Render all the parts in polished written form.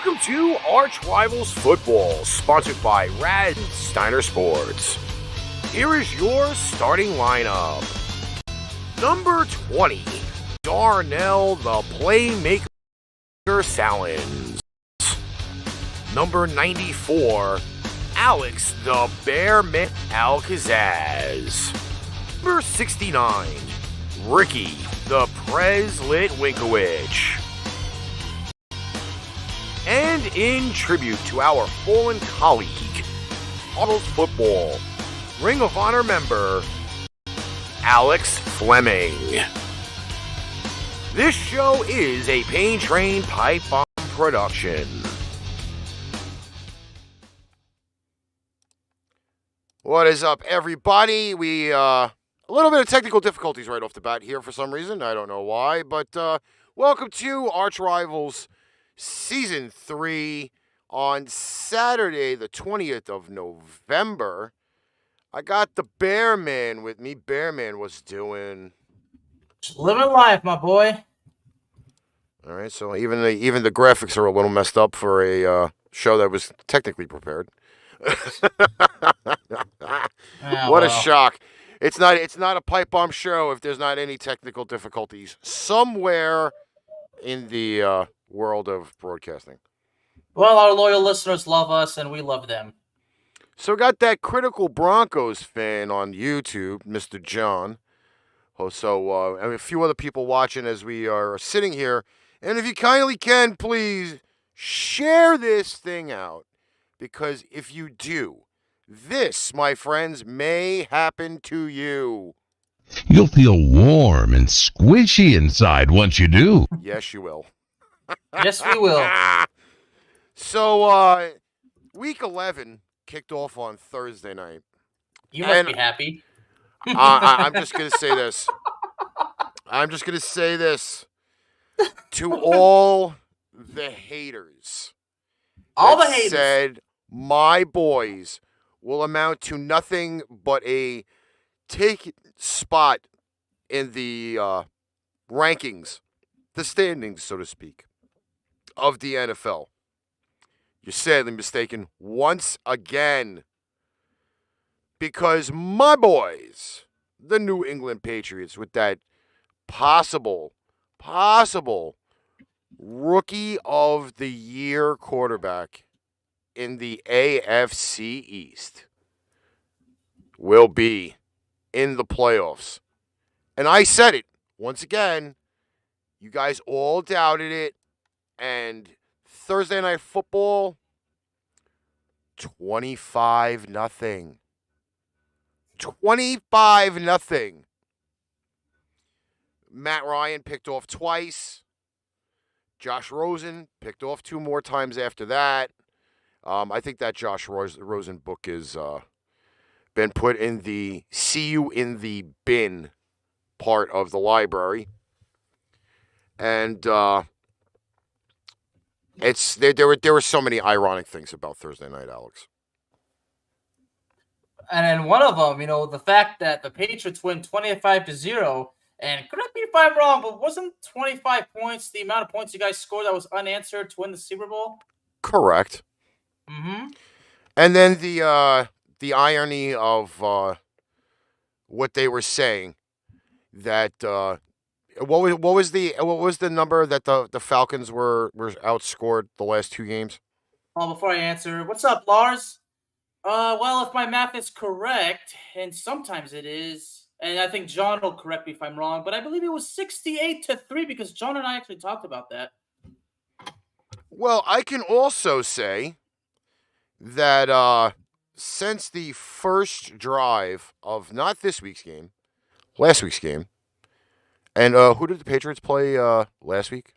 Welcome to ArchRivals Football, sponsored by Rad Steiner Sports. Here is your starting lineup. Number 20, Darnell the Playmaker Salins. Number 94, Alex the Bearman Kazzaz. Number 69, Ricky the Prez Litwinkowich. And in tribute to our fallen colleague, ArchRivals Football Ring of Honor member, Alex Fleming. This show is a Pain Train Pipe Bomb production. What is up, everybody? A little bit of technical difficulties right off the bat here for some reason. I don't know why, but welcome to ArchRivals Season 3 on Saturday, the 20th of November. I got the Bearman with me. Bearman, what's doing? Just living life, my boy. All right, so even the graphics are a little messed up for a show that was technically prepared. What a shock. It's not a pipe bomb show if there's not any technical difficulties somewhere in the world of broadcasting. Well, our loyal listeners love us, and we love them. So got that Critical Broncos fan on YouTube, Mr. John. So and a few other people watching as we are sitting here. And if you kindly can, please share this thing out. Because if you do, this, my friends, may happen to you. You'll feel warm and squishy inside once you do. Yes, you will. Yes, we will. So, week 11 kicked off on Thursday night. You must be happy. I'm just going to say this. To all the haters. All the haters. Said my boys will amount to nothing but a take spot in the rankings, the standings, so to speak, of the NFL. You're sadly mistaken once again. Because my boys, the New England Patriots, with that possible Rookie of the Year quarterback in the AFC East, will be in the playoffs. And I said it once again. You guys all doubted it. And Thursday Night Football, 25-0. 25-0. Matt Ryan picked off twice. Josh Rosen picked off 2 more times after that. I think that Josh Rosen book has been put in the see you in the bin part of the library. And there were so many ironic things about Thursday night, Alex. And then one of them, the fact that the Patriots win 25-0, and correct me if I'm wrong, but wasn't 25 points the amount of points you guys scored that was unanswered to win the Super Bowl? Correct. Mm-hmm. And then the irony of what they were saying, that what was the number that the Falcons were outscored the last 2 games? Well, before I answer, what's up, Lars? Well, if my math is correct, and sometimes it is, and I think John will correct me if I'm wrong, but I believe it was 68-3 because John and I actually talked about that. Well, I can also say that since the first drive of not this week's game, last week's game, and who did the Patriots play last week?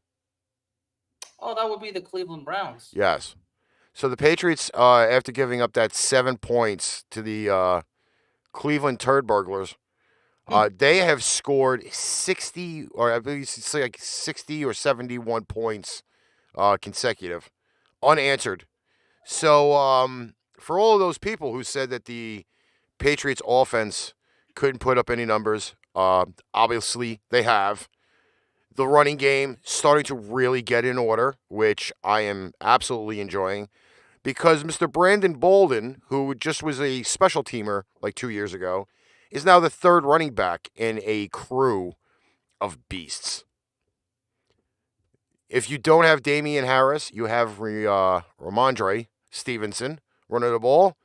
Oh, that would be the Cleveland Browns. Yes. So the Patriots, after giving up that 7 points to the Cleveland Turd Burglars, they have scored 60, or I believe it's like 60 or 71 points consecutive, unanswered. So for all of those people who said that the Patriots offense couldn't put up any numbers, obviously they have. The running game starting to really get in order, which I am absolutely enjoying. Because Mr. Brandon Bolden, who just was a special teamer like 2 years ago, is now the third running back in a crew of beasts. If you don't have Damian Harris, you have Ramondre Stevenson running the ball.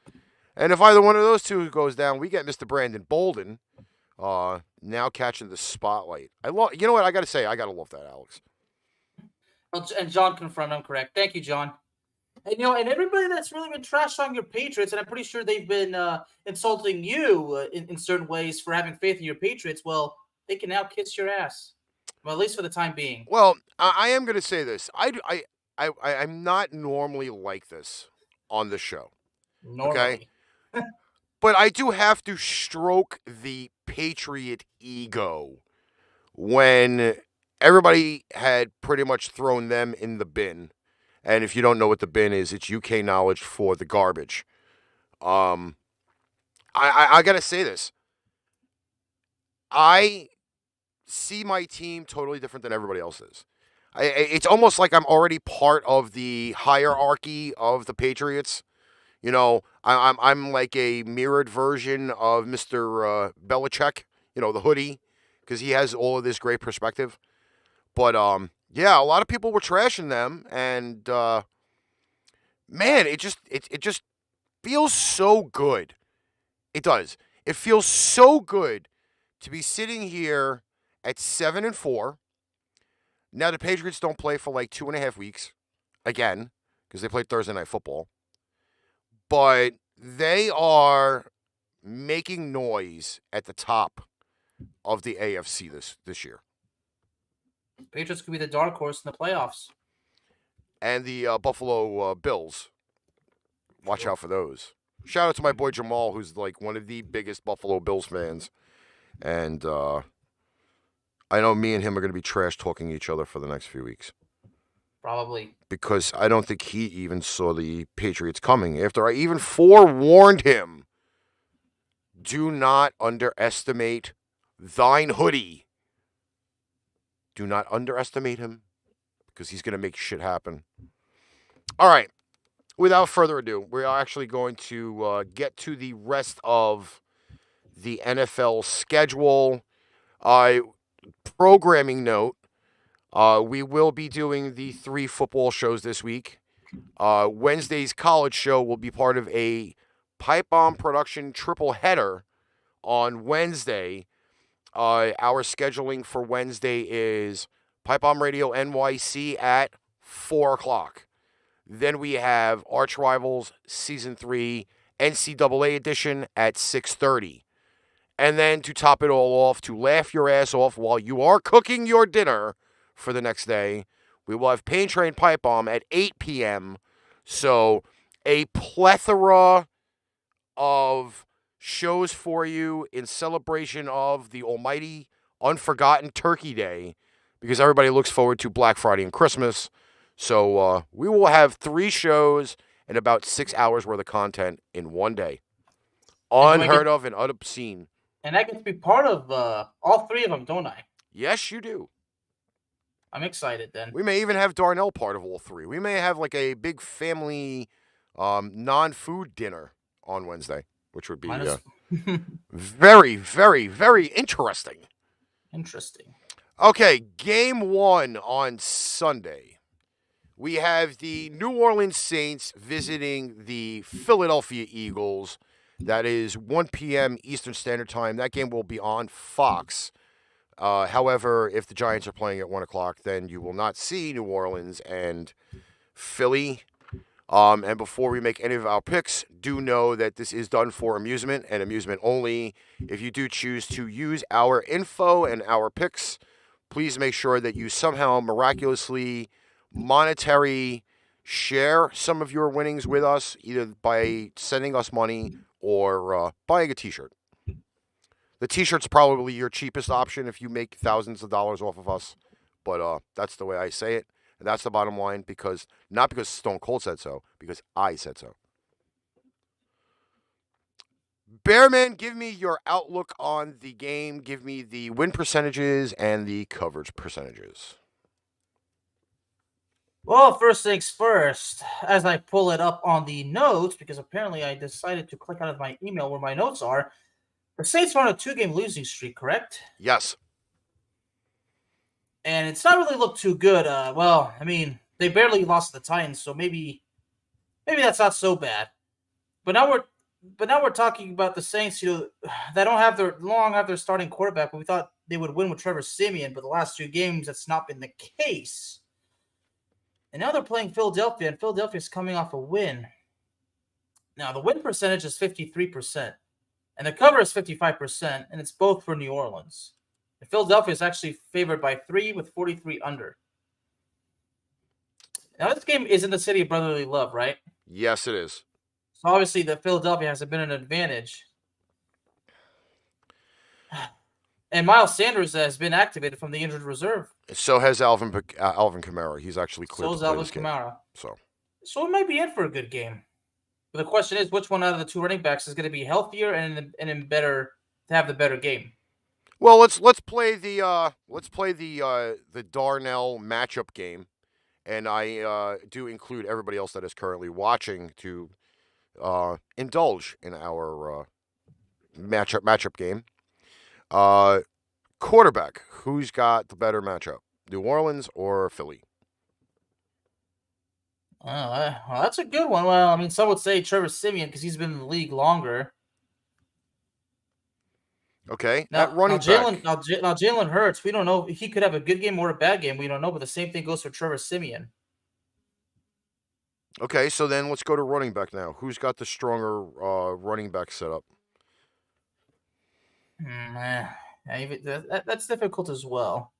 And if either one of those two goes down, we get Mr. Brandon Bolden now catching the spotlight. You know what? I got to say, I got to love that, Alex. Well, and John confirmed I'm correct. Thank you, John. And and everybody that's really been trash on your Patriots, and I'm pretty sure they've been insulting you in certain ways for having faith in your Patriots. Well, they can now kiss your ass. Well, at least for the time being. Well, I am going to say this. I'm not normally like this on the show. Normally. Okay? But I do have to stroke the Patriot ego when everybody had pretty much thrown them in the bin. And if you don't know what the bin is, it's UK knowledge for the garbage. I got to say this. I see my team totally different than everybody else's. It's almost like I'm already part of the hierarchy of the Patriots. You know, I'm like a mirrored version of Mr. Belichick, the hoodie, because he has all of this great perspective. But yeah, a lot of people were trashing them, and man, it just feels so good. It does. It feels so good to be sitting here at 7-4. Now the Patriots don't play for like 2.5 weeks again because they played Thursday Night Football, but they are making noise at the top of the AFC this year. Patriots could be the dark horse in the playoffs. And the Buffalo Bills. Watch out for those. Shout out to my boy Jamal, who's like one of the biggest Buffalo Bills fans. And I know me and him are going to be trash talking each other for the next few weeks. Probably. Because I don't think he even saw the Patriots coming. After I even forewarned him, do not underestimate thine hoodie. Do not underestimate him because he's going to make shit happen. All right. Without further ado, we are actually going to get to the rest of the NFL schedule. Programming note, we will be doing the 3 football shows this week. Wednesday's college show will be part of a Pipe Bomb Production triple header on Wednesday. Our scheduling for Wednesday is Pipe Bomb Radio NYC at 4 o'clock. Then we have ArchRivals Season 3 NCAA Edition at 6:30. And then to top it all off, to laugh your ass off while you are cooking your dinner for the next day, we will have Pain Train Pipe Bomb at 8 p.m. So a plethora of shows for you in celebration of the almighty, unforgotten Turkey Day, because everybody looks forward to Black Friday and Christmas. So we will have 3 shows and about 6 hours worth of content in one day. Unheard of and unobscene. And I get to be part of all 3 of them, don't I? Yes, you do. I'm excited then. We may even have Darnell part of all 3. We may have like a big family non-food dinner on Wednesday, which would be very, very, very interesting. Interesting. Okay, game 1 on Sunday. We have the New Orleans Saints visiting the Philadelphia Eagles. That is 1 p.m. Eastern Standard Time. That game will be on Fox. However, if the Giants are playing at 1 o'clock, then you will not see New Orleans and Philly. And before we make any of our picks, do know that this is done for amusement and amusement only. If you do choose to use our info and our picks, please make sure that you somehow miraculously monetary share some of your winnings with us, either by sending us money or buying a t-shirt. The t-shirt's probably your cheapest option if you make thousands of dollars off of us, but that's the way I say it, and that's the bottom line, because not because Stone Cold said so, because I said so. Bearman, give me your outlook on the game. Give me the win percentages and the coverage percentages. Well, first things first, as I pull it up on the notes, because apparently I decided to click out of my email where my notes are, the Saints are on a 2-game losing streak, correct? Yes. And it's not really looked too good. Well, I mean, they barely lost to the Titans, so maybe that's not so bad. But now we're talking about the Saints, that don't have their starting quarterback, but we thought they would win with Trevor Siemian, but the last 2 games that's not been the case. And now they're playing Philadelphia, and Philadelphia's coming off a win. Now, the win percentage is 53%, and the cover is 55%, and it's both for New Orleans. And Philadelphia is actually favored by 3 with 43 under. Now, this game is in the city of brotherly love, right? Yes, it is. So, obviously, the Philadelphia has been an advantage. And Miles Sanders has been activated from the injured reserve. So has Alvin Kamara. He's actually cleared So to is play Alvin this game. Kamara. So it might be in for a good game. But the question is, which one out of the 2 running backs is going to be healthier and in better to have the better game? well, let's play the Darnell matchup game, and I do include everybody else that is currently watching to indulge in our matchup game. Quarterback, who's got the better matchup, New Orleans or Philly? Well, that's a good one. Well, I mean, some would say Trevor Siemian because he's been in the league longer. Okay, Now, at running Jalen, back. now Jalen Hurts, we don't know. He could have a good game or a bad game. We don't know, but the same thing goes for Trevor Siemian. Okay, so then let's go to running back now. Who's got the stronger running back setup? That's difficult as well.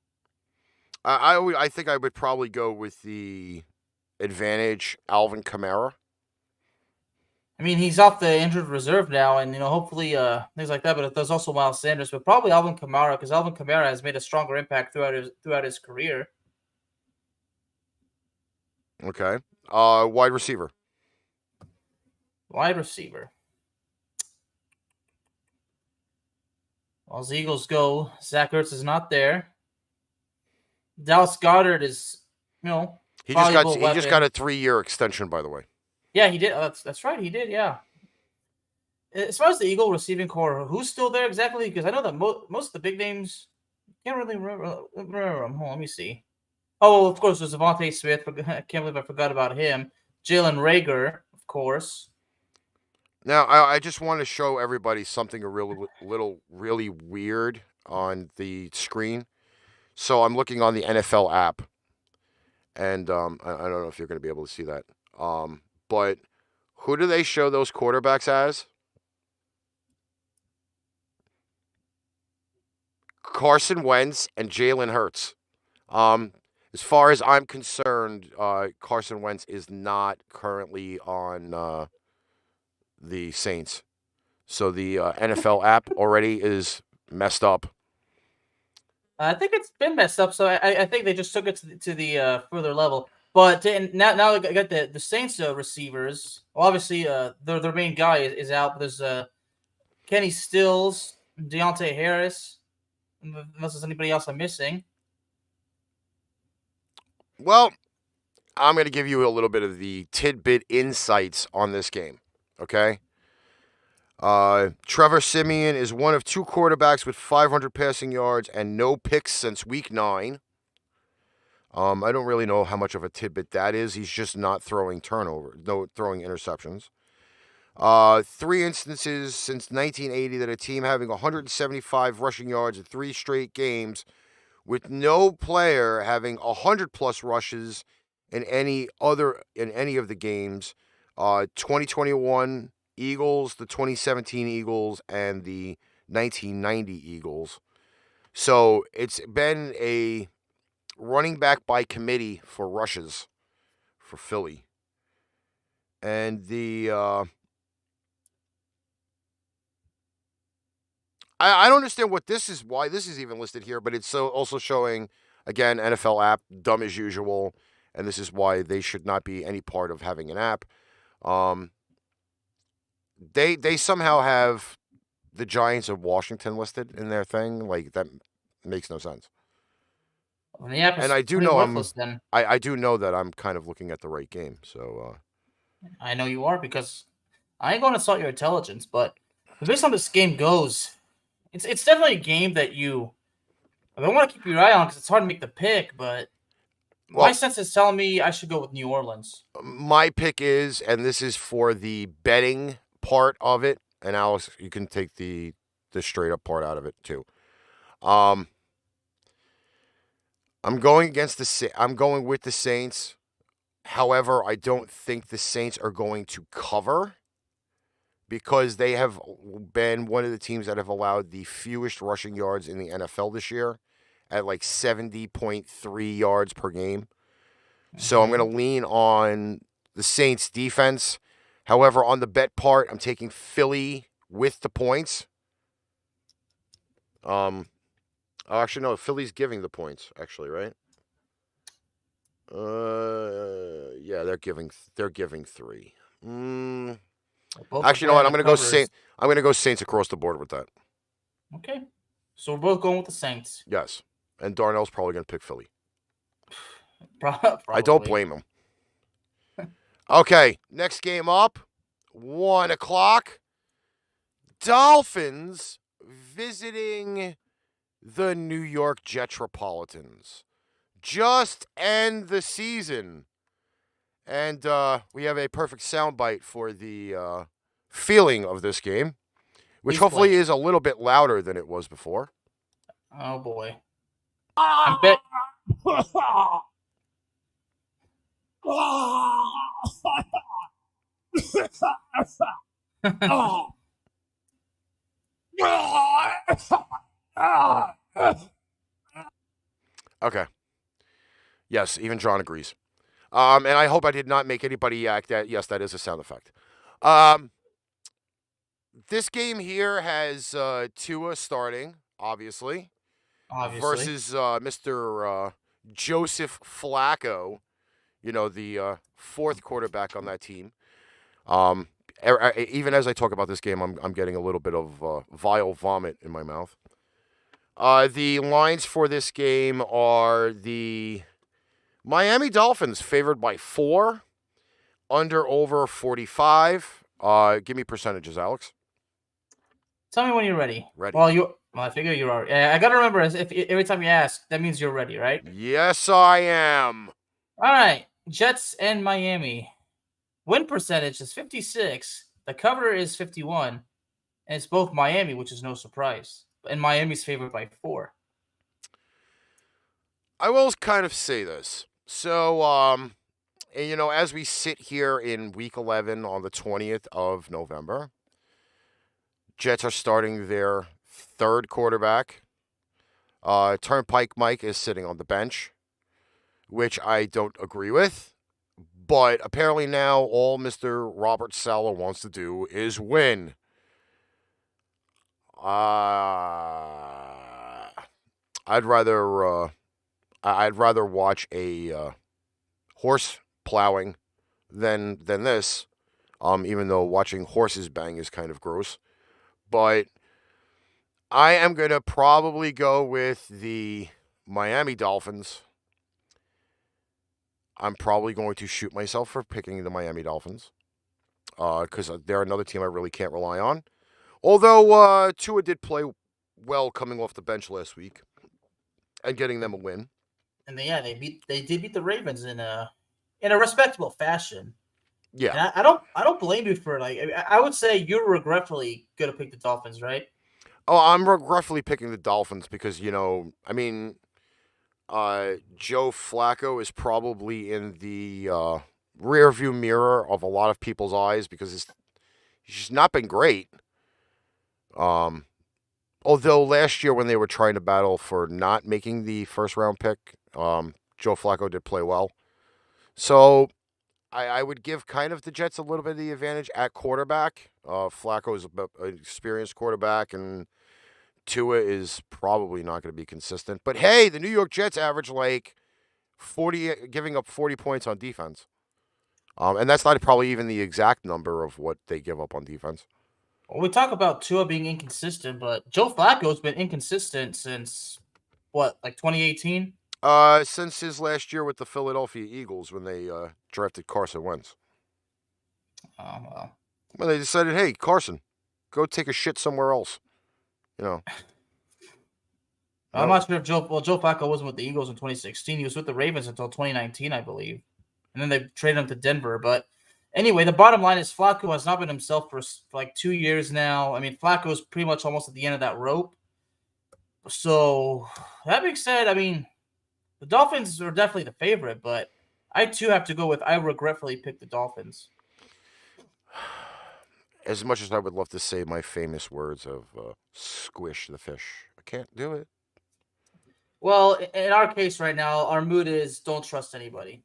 I think I would probably go with the advantage Alvin Kamara. I mean, he's off the injured reserve now, and hopefully things like that. But there's also Miles Sanders, but probably Alvin Kamara because Alvin Kamara has made a stronger impact throughout his career. Okay, wide receiver. Wide receiver. Well, as the Eagles go, Zach Ertz is not there. Dallas Goedert is, He just got a 3-year extension, by the way. Yeah, he did. That's right. He did. Yeah. As far as the Eagle receiving core, who's still there exactly? Because I know that most of the big names can't really remember them. Hold on, let me see. Oh, of course, there's Devontae Smith. I can't believe I forgot about him. Jalen Reagor, of course. Now, I just want to show everybody something really weird on the screen. So I'm looking on the NFL app, and I don't know if you're going to be able to see that. But who do they show those quarterbacks as? Carson Wentz and Jalen Hurts. As far as I'm concerned, Carson Wentz is not currently on the Saints. So the NFL app already is messed up. I think it's been messed up, so I think they just took it to the further level. But now I got the Saints receivers. Well, obviously, their main guy is out. But there's Kenny Stills, Deontay Harris. Unless there's anybody else I'm missing. Well, I'm going to give you a little bit of the tidbit insights on this game. Okay? Trevor Siemian is one of 2 quarterbacks with 500 passing yards and no picks since week 9. I don't really know how much of a tidbit that is. He's just not throwing throwing interceptions. 3 instances since 1980 that a team having 175 rushing yards in 3 straight games with no player having 100+ rushes in any of the games. 2021 Eagles, the 2017 Eagles, and the 1990 Eagles. So it's been a running back by committee for rushes for Philly. And I don't understand why this is even listed here, but it's also showing, again, NFL app, dumb as usual, and this is why they should not be any part of having an app. They somehow have the Giants of Washington listed in their thing. Like, that makes no sense. Minneapolis And I do pretty know worthless then. I do know that I'm kind of looking at the right game. So I know you are because I ain't going to insult your intelligence, but based on this game goes, it's definitely a game that I want to keep your eye on because it's hard to make the pick, but my sense is telling me I should go with New Orleans. My pick is, and this is for the betting part of it, and Alex, you can take the straight up part out of it too. I'm going with the Saints. However, I don't think the Saints are going to cover because they have been one of the teams that have allowed the fewest rushing yards in the NFL this year at like 70.3 yards per game. So I'm going to lean on the Saints defense. However, on the bet part, I'm taking Philly with the points. Actually, no, Philly's giving the points, actually, right? Yeah, they're giving 3. Actually, you know what? I'm going to go Saints across the board with that. Okay. So we're both going with the Saints. Yes. And Darnell's probably going to pick Philly. Probably. I don't blame him. Okay, next game up, 1 o'clock. Dolphins visiting the New York Jetropolitans. Just end the season. And we have a perfect soundbite for the feeling of this game, which hopefully is a little bit louder than it was before. Oh, boy. I bet. Okay. Yes, even John agrees. And I hope I did not make anybody act that. Yes, that is a sound effect. This game here has Tua starting, obviously. Versus Mr. Joseph Flacco, the fourth quarterback on that team. Even as I talk about this game, I'm getting a little bit of vile vomit in my mouth. The lines for this game are the Miami Dolphins favored by 4, under over 45. Give me percentages, Alex. Tell me when you're ready. Ready. Well, I figure you are. I gotta remember, if every time you ask, that means you're ready, right? Yes, I am. All right. Jets and Miami. Win percentage is 56. The cover is 51. And it's both Miami, which is no surprise. And Miami's favored by 4. I will kind of say this. So, as we sit here in Week 11 on the 20th of November, Jets are starting their third quarterback. Turnpike Mike is sitting on the bench, which I don't agree with. But apparently now all Mr. Robert Saleh wants to do is win. I'd rather watch a horse plowing than this. Even though watching horses bang is kind of gross. But I am going to probably go with the Miami Dolphins. I'm probably going to shoot myself for picking the Miami Dolphins because they're another team I really can't rely on. Although Tua did play well coming off the bench last week and getting them a win. And they did beat the Ravens in a respectable fashion. Yeah, and I don't blame you for I would say you're regretfully gonna pick the Dolphins, right? Oh, I'm regretfully picking the Dolphins because Joe Flacco is probably in the rearview mirror of a lot of people's eyes because he's not been great. Although last year when they were trying to battle for not making the first round pick, Joe Flacco did play well. So I would give kind of the Jets a little bit of the advantage at quarterback. Flacco is an experienced quarterback, and Tua is probably not going to be consistent. But hey, the New York Jets average like 40, giving up 40 points on defense. And that's not probably even the exact number of what they give up on defense. Well, we talk about Tua being inconsistent, but Joe Flacco's been inconsistent since what, like 2018? Since his last year with the Philadelphia Eagles when they drafted Carson Wentz. Oh well. Well, they decided, hey, Carson, go take a shit somewhere else. You know. I'm not sure if Joe Flacco wasn't with the Eagles in 2016. He was with the Ravens until 2019, I believe. And then they traded him to Denver. But anyway, the bottom line is Flacco has not been himself for like 2 years now. I mean, Flacco is pretty much almost at the end of that rope. So that being said, I mean, the Dolphins are definitely the favorite, but I too have to go with I regretfully picked the Dolphins. As much as I would love to say my famous words of squish the fish, I can't do it. Well, in our case right now, our mood is don't trust anybody.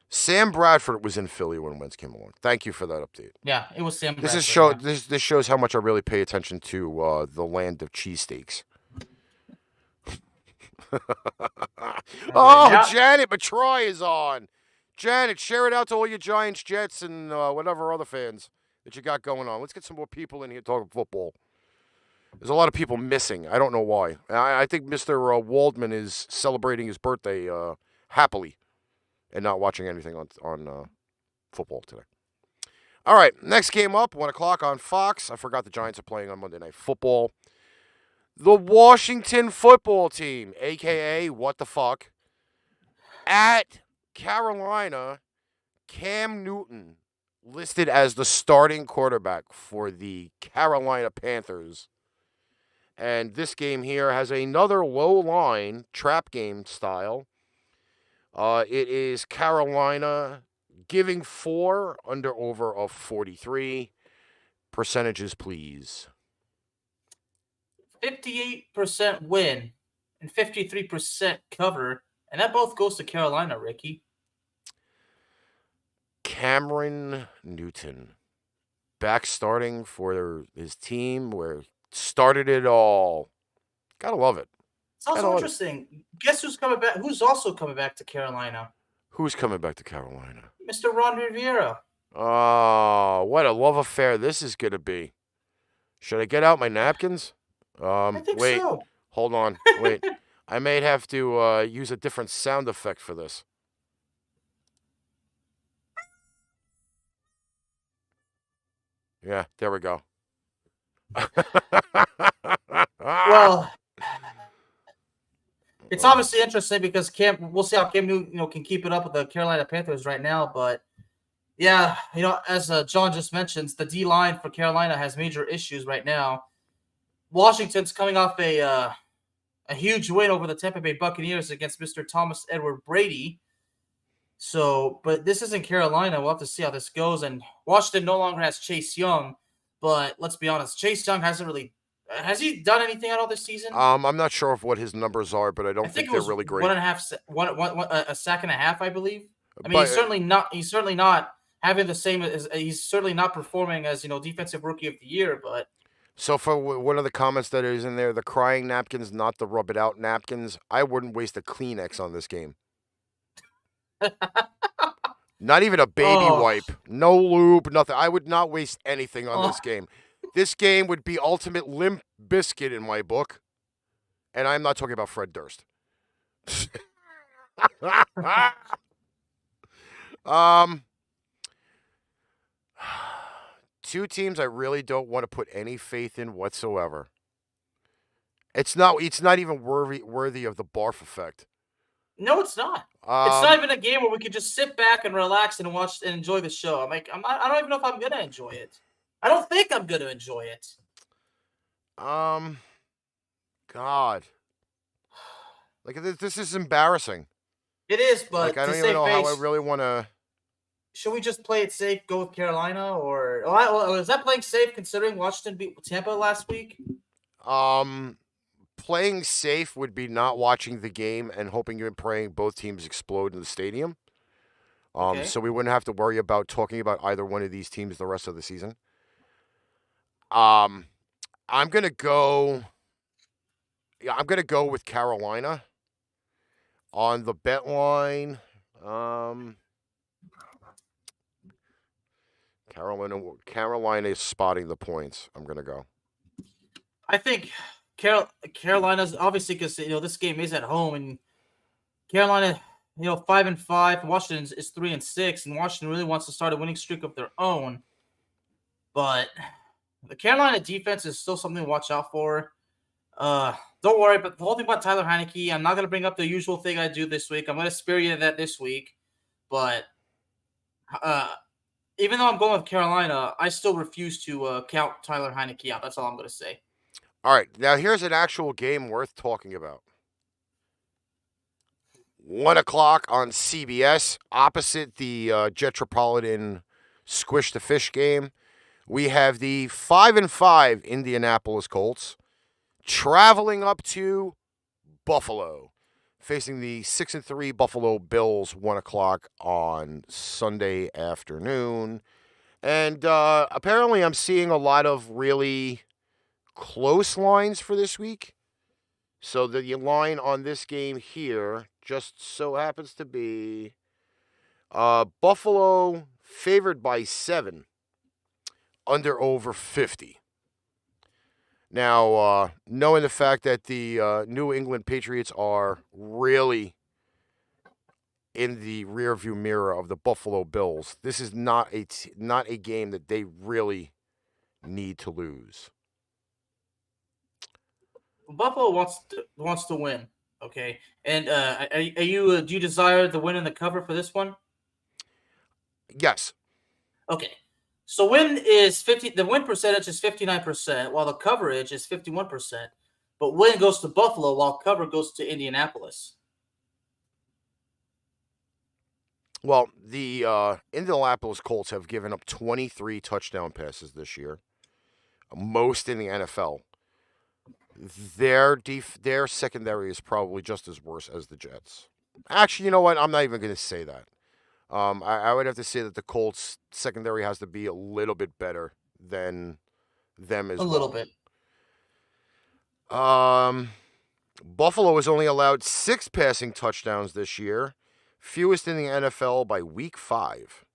Sam Bradford was in Philly when Wentz came along. Thank you for that update. Yeah, it was Sam This Bradford. this shows how much I really pay attention to the land of cheesesteaks. Now, Janet Matroy is on. Janet, share it out to all your Giants, Jets, and whatever other fans that you got going on. Let's get some more people in here talking football. There's a lot of people missing. I don't know why. I think Mr. Waldman is celebrating his birthday happily and not watching anything on football today. All right, next game up, 1 o'clock on Fox. I forgot the Giants are playing on Monday Night Football. The Washington football team, a.k.a. What the Fuck, at Carolina. Cam Newton listed as the starting quarterback for the Carolina Panthers. And this game here has another low line, trap game style. It is Carolina giving 4 under over of 43. Percentages, please. 58% win and 53% cover, and that both goes to Carolina, Ricky. Cameron Newton, back starting for his team where started it all. Gotta love it. It's also interesting. Guess who's coming back? Who's also coming back to Carolina? Who's coming back to Carolina? Mr. Ron Rivera. Oh, what a love affair this is going to be. Should I get out my napkins? I think wait, so. Hold on. Wait. I may have to use a different sound effect for this. Yeah, there we go. Well, it's obviously interesting because we'll see how Cam Newton can keep it up with the Carolina Panthers right now. But yeah, as John just mentions, the D line for Carolina has major issues right now. Washington's coming off a huge win over the Tampa Bay Buccaneers against Mr. Thomas Edward Brady. So, but this isn't Carolina. We'll have to see how this goes. And Washington no longer has Chase Young, but let's be honest, Chase Young hasn't really. Has he done anything at all this season? I'm not sure of what his numbers are, but I don't think they're really great. A sack and a half, I believe. I mean, he's certainly not having the same as. He's certainly not performing as defensive rookie of the year, but. So for one of the comments that is in there, the crying napkins, not the rub it out napkins. I wouldn't waste a Kleenex on this game. Not even a baby wipe. No lube, nothing. I would not waste anything on this game. This game would be ultimate Limp Biscuit in my book. And I'm not talking about Fred Durst. Two teams I really don't want to put any faith in whatsoever. It's not even worthy of the barf effect. No, it's not. It's not even a game where we could just sit back and relax and watch and enjoy the show. I don't even know if I'm gonna enjoy it. I don't think I'm gonna enjoy it. God, like this is embarrassing. It is, but like I don't even know how I really want to. Should we just play it safe, go with Carolina, or is that playing safe considering Washington beat Tampa last week? Playing safe would be not watching the game and hoping and praying both teams explode in the stadium. Okay. So we wouldn't have to worry about talking about either one of these teams the rest of the season. I'm gonna go with Carolina on the bet line. Carolina is spotting the points. I'm gonna go. I think Carolina's obviously because this game is at home and Carolina 5-5. Washington is 3-6, and Washington really wants to start a winning streak of their own. But the Carolina defense is still something to watch out for. Don't worry, but the whole thing about Tyler Heineke, I'm not going to bring up the usual thing I do this week. I'm going to spare you that this week. But even though I'm going with Carolina, I still refuse to count Tyler Heineke out. That's all I'm going to say. All right, now here's an actual game worth talking about. 1 o'clock on CBS, opposite the Jetropolitan Squish the Fish game. We have the 5-5 Indianapolis Colts traveling up to Buffalo, facing the 6-3 Buffalo Bills. 1 o'clock on Sunday afternoon, and apparently I'm seeing a lot of really close lines for this week. So the line on this game here just so happens to be Buffalo favored by 7, under over 50. Now, knowing the fact that the New England Patriots are really in the rearview mirror of the Buffalo Bills, this is not a game that they really need to lose. Buffalo wants to win, okay? And do you desire the win and the cover for this one? Yes. Okay. So the win percentage is 59%, while the coverage is 51%. But win goes to Buffalo, while cover goes to Indianapolis. Well, the Indianapolis Colts have given up 23 touchdown passes this year, most in the NFL. Their secondary is probably just as worse as the Jets. Actually, you know what? I'm not even going to say that. I would have to say that the Colts secondary has to be a little bit better than them as well. A little bit. Buffalo has only allowed 6 passing touchdowns this year, fewest in the NFL by week 5.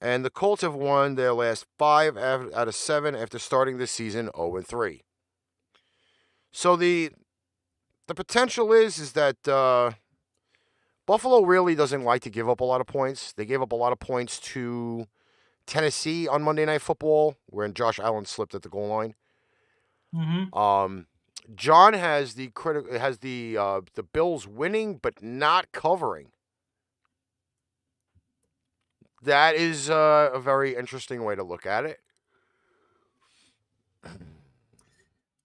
And the Colts have won their last 5 out of 7 after starting this season 0-3. So the potential is that Buffalo really doesn't like to give up a lot of points. They gave up a lot of points to Tennessee on Monday Night Football, when Josh Allen slipped at the goal line. Mm-hmm. John has the Bills winning but not covering. That is a very interesting way to look at it.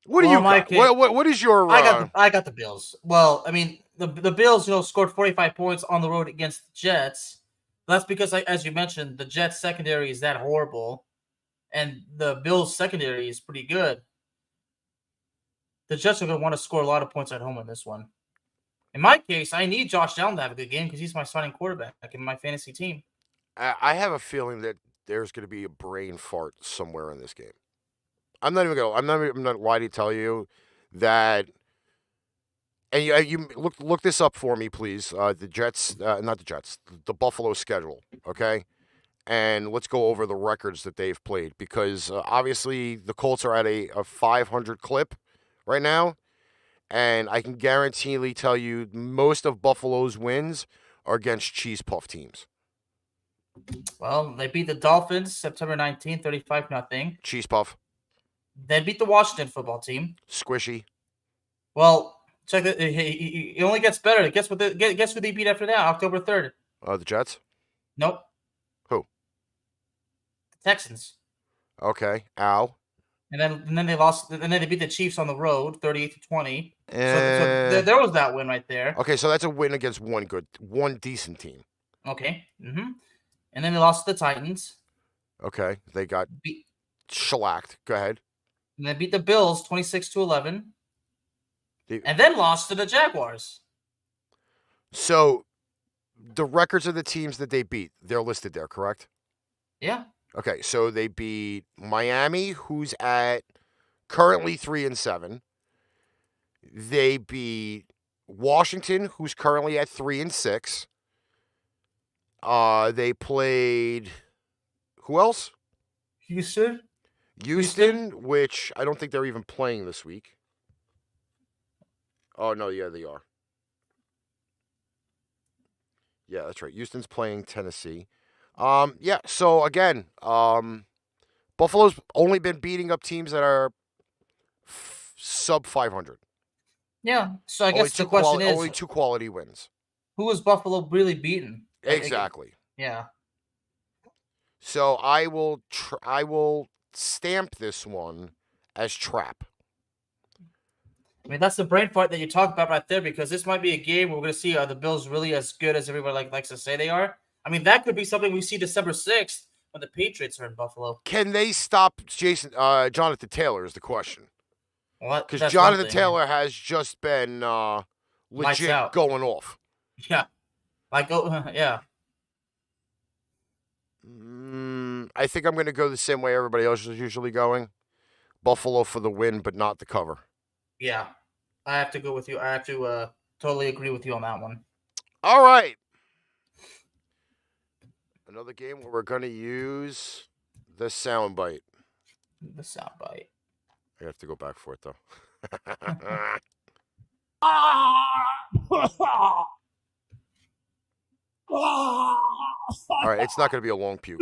What do you got? What is your? I got the Bills. Well, I mean, the Bills, scored 45 points on the road against the Jets. That's because, as you mentioned, the Jets secondary is that horrible, and the Bills secondary is pretty good. The Jets are going to want to score a lot of points at home in this one. In my case, I need Josh Allen to have a good game because he's my starting quarterback in my fantasy team. I have a feeling that there's going to be a brain fart somewhere in this game. I'm not lying to tell you that. And you look this up for me, please. The Jets, not the Jets, the Buffalo schedule, okay? And let's go over the records that they've played, because obviously the Colts are at a 500 clip right now, and I can guaranteedly tell you most of Buffalo's wins are against cheese puff teams. Well, they beat the Dolphins September 19th, 35-0. Cheese puff. They beat the Washington football team. Squishy. Well, check it. It only gets better. Guess who they beat after that? October 3rd. The Jets? Nope. Who? The Texans. Okay. Ow. And then they lost. And then they beat the Chiefs on the road, 38-20. So there was that win right there. Okay, so that's a win against one decent team. Okay. Mm-hmm. And then they lost to the Titans. Okay, they got shellacked. Go ahead. And they beat the Bills 26-11. And then lost to the Jaguars. So the records of the teams that they beat, they're listed there, correct? Yeah. Okay, so they beat Miami, who's at currently 3-7. They beat Washington, who's currently at 3-6. They played Who else? Houston. Houston, which I don't think they're even playing this week. Oh, no, yeah, they are. Yeah, that's right. Houston's playing Tennessee. Yeah, so again, Buffalo's only been beating up teams that are sub 500. Yeah. So I guess the question is, only 2 quality wins. who is Buffalo really beaten? Exactly. Yeah. So I will stamp this one as trap. I mean, that's the brain fart that you talk about right there, because this might be a game where we're going to see, are the Bills really as good as everybody likes to say they are? I mean, that could be something we see December 6th when the Patriots are in Buffalo. Can they stop Jonathan Taylor is the question. Because That's Jonathan one thing. Taylor has just been legit out. going off. Yeah. Yeah. I think I'm going to go the same way everybody else is usually going. Buffalo for the win, but not the cover. Yeah. I have to go with you. I have to totally agree with you on that one. All right. Another game where we're going to use the soundbite. The soundbite. I have to go back for it, though. All right, it's not going to be a long puke.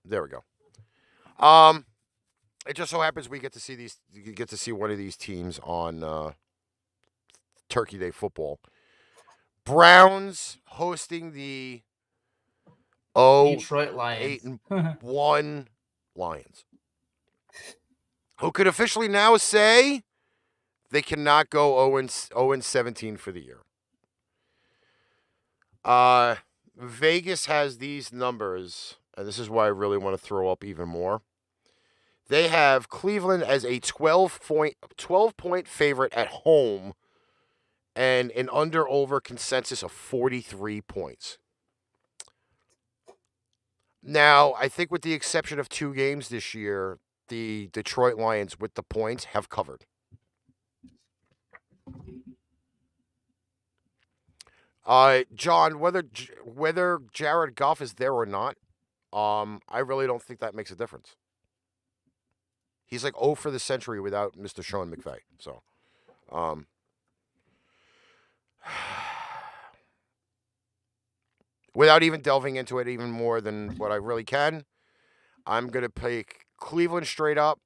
There we go. It just so happens we get to see these. You get to see one of these teams on Turkey Day football. Browns hosting the Detroit Lions. 8-1 Lions, who could officially now say they cannot go 0-17 for the year. Vegas has these numbers, and this is why I really want to throw up even more. They have Cleveland as a 12-point favorite at home and an under-over consensus of 43 points. Now, I think with the exception of 2 games this year, the Detroit Lions with the points have covered. John, whether Jared Goff is there or not, I really don't think that makes a difference. He's like 0 for the century without Mr. Sean McVay. So, without even delving into it even more than what I really can, I'm going to pick Cleveland straight up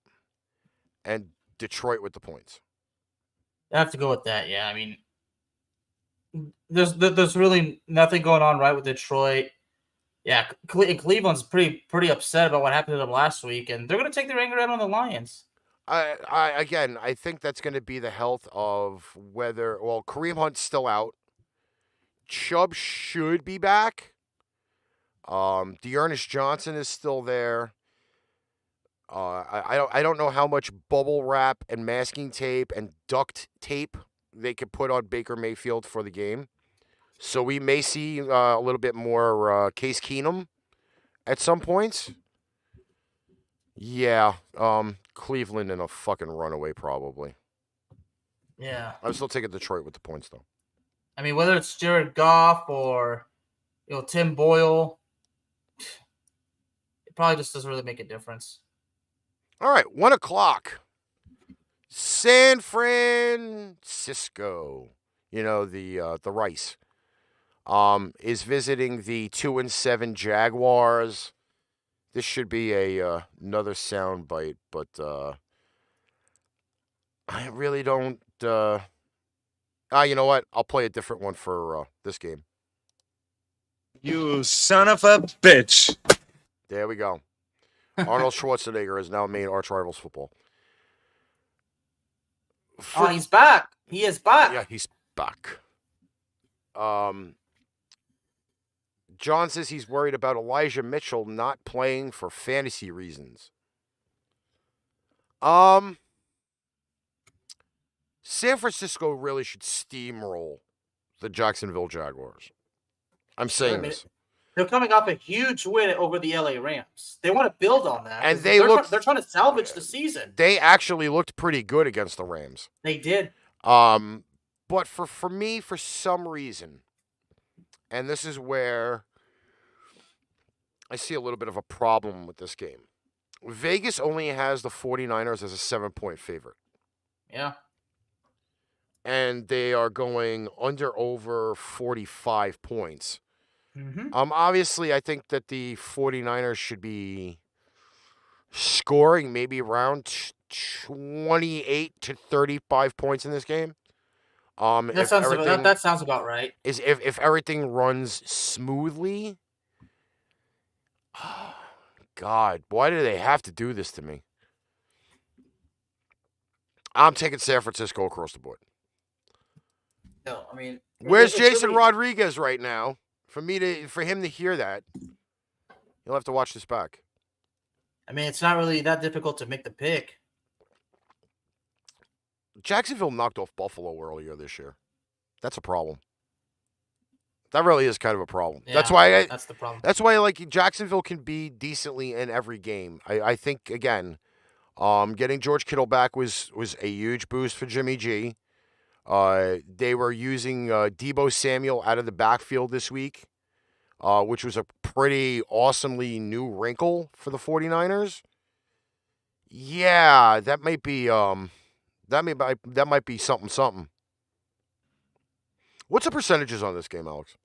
and Detroit with the points. I have to go with that, yeah. I mean, there's really nothing going on right with Detroit. Yeah, Cleveland's pretty upset about what happened to them last week, and they're going to take their anger out on the Lions. I think that's going to be the health of whether, well, Kareem Hunt's still out. Chubb should be back. Dearness Johnson is still there. I don't know how much bubble wrap and masking tape and duct tape they could put on Baker Mayfield for the game. So we may see a little bit more Case Keenum at some points. Yeah, Cleveland in a fucking runaway probably. Yeah. I'm still taking Detroit with the points, though. I mean, whether it's Jared Goff or Tim Boyle, it probably just doesn't really make a difference. All right, 1 o'clock. San Francisco, the Rice, is visiting the 2-7 Jaguars. This should be another sound bite, but I really don't. You know what? I'll play a different one for this game. You son of a bitch. There we go. Arnold Schwarzenegger is now made ArchRivals Football. Oh, he's back. He is back. Yeah, he's back. John says he's worried about Elijah Mitchell not playing for fantasy reasons. San Francisco really should steamroll the Jacksonville Jaguars. I'm saying this. They're coming off a huge win over the LA Rams. They want to build on that. And they're trying to salvage the season. They actually looked pretty good against the Rams. They did. But for me, for some reason, and this is where I see a little bit of a problem with this game. Vegas only has the 49ers as a 7-point favorite. Yeah. And they are going over 45 points. Mm-hmm. Obviously, I think that the 49ers should be scoring maybe around 28 to 35 points in this game. That sounds about right. If everything runs smoothly. God, why do they have to do this to me? I'm taking San Francisco across the board. No, I mean, Where's it's Jason really- Rodriguez right now? For him to hear that, you'll have to watch this back. I mean, it's not really that difficult to make the pick. Jacksonville knocked off Buffalo earlier this year. That's a problem. That really is kind of a problem. Yeah, that's why that's the problem. That's why like Jacksonville can be decently in every game. I think again, getting George Kittle back was a huge boost for Jimmy G. They were using Deebo Samuel out of the backfield this week, which was a pretty awesomely new wrinkle for the 49ers. Yeah, that might be something. What's the percentages on this game, Alex?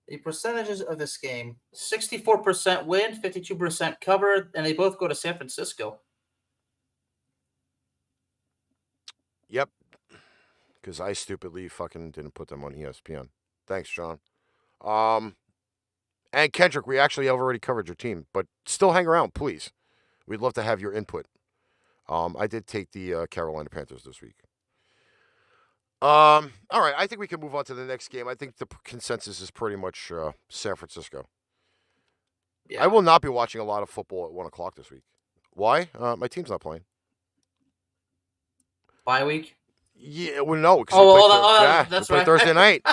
The percentages of this game: 64% win, 52% cover, and they both go to San Francisco. Yep. Because I stupidly fucking didn't put them on ESPN. Thanks, John. And Kendrick, we actually have already covered your team, but still hang around, please. We'd love to have your input. I did take the Carolina Panthers this week. All right, I think we can move on to the next game. I think the consensus is pretty much San Francisco. Yeah. I will not be watching a lot of football at 1 o'clock this week. Why? My team's not playing. Bye week? Yeah, well, no. That's play right. Thursday night.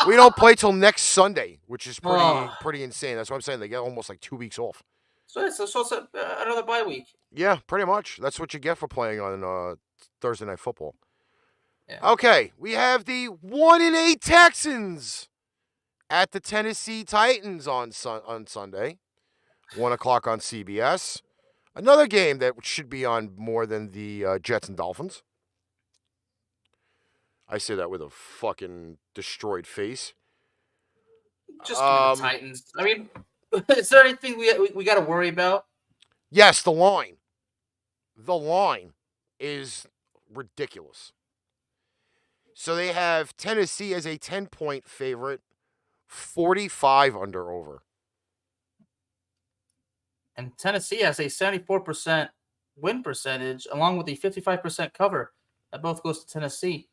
We don't play till next Sunday, which is pretty insane. That's what I'm saying. They get almost like 2 weeks off. So it's another bye week. Yeah, pretty much. That's what you get for playing on Thursday Night Football. Yeah. Okay, we have the 1-8 Texans at the Tennessee Titans on Sunday, 1 o'clock on CBS. Another game that should be on more than the Jets and Dolphins. I say that with a fucking destroyed face. Just give me the Titans. I mean, is there anything we got to worry about? Yes, the line. The line is ridiculous. So they have Tennessee as a 10-point favorite, 45 under over. And Tennessee has a 74% win percentage, along with the 55% cover. That both goes to Tennessee.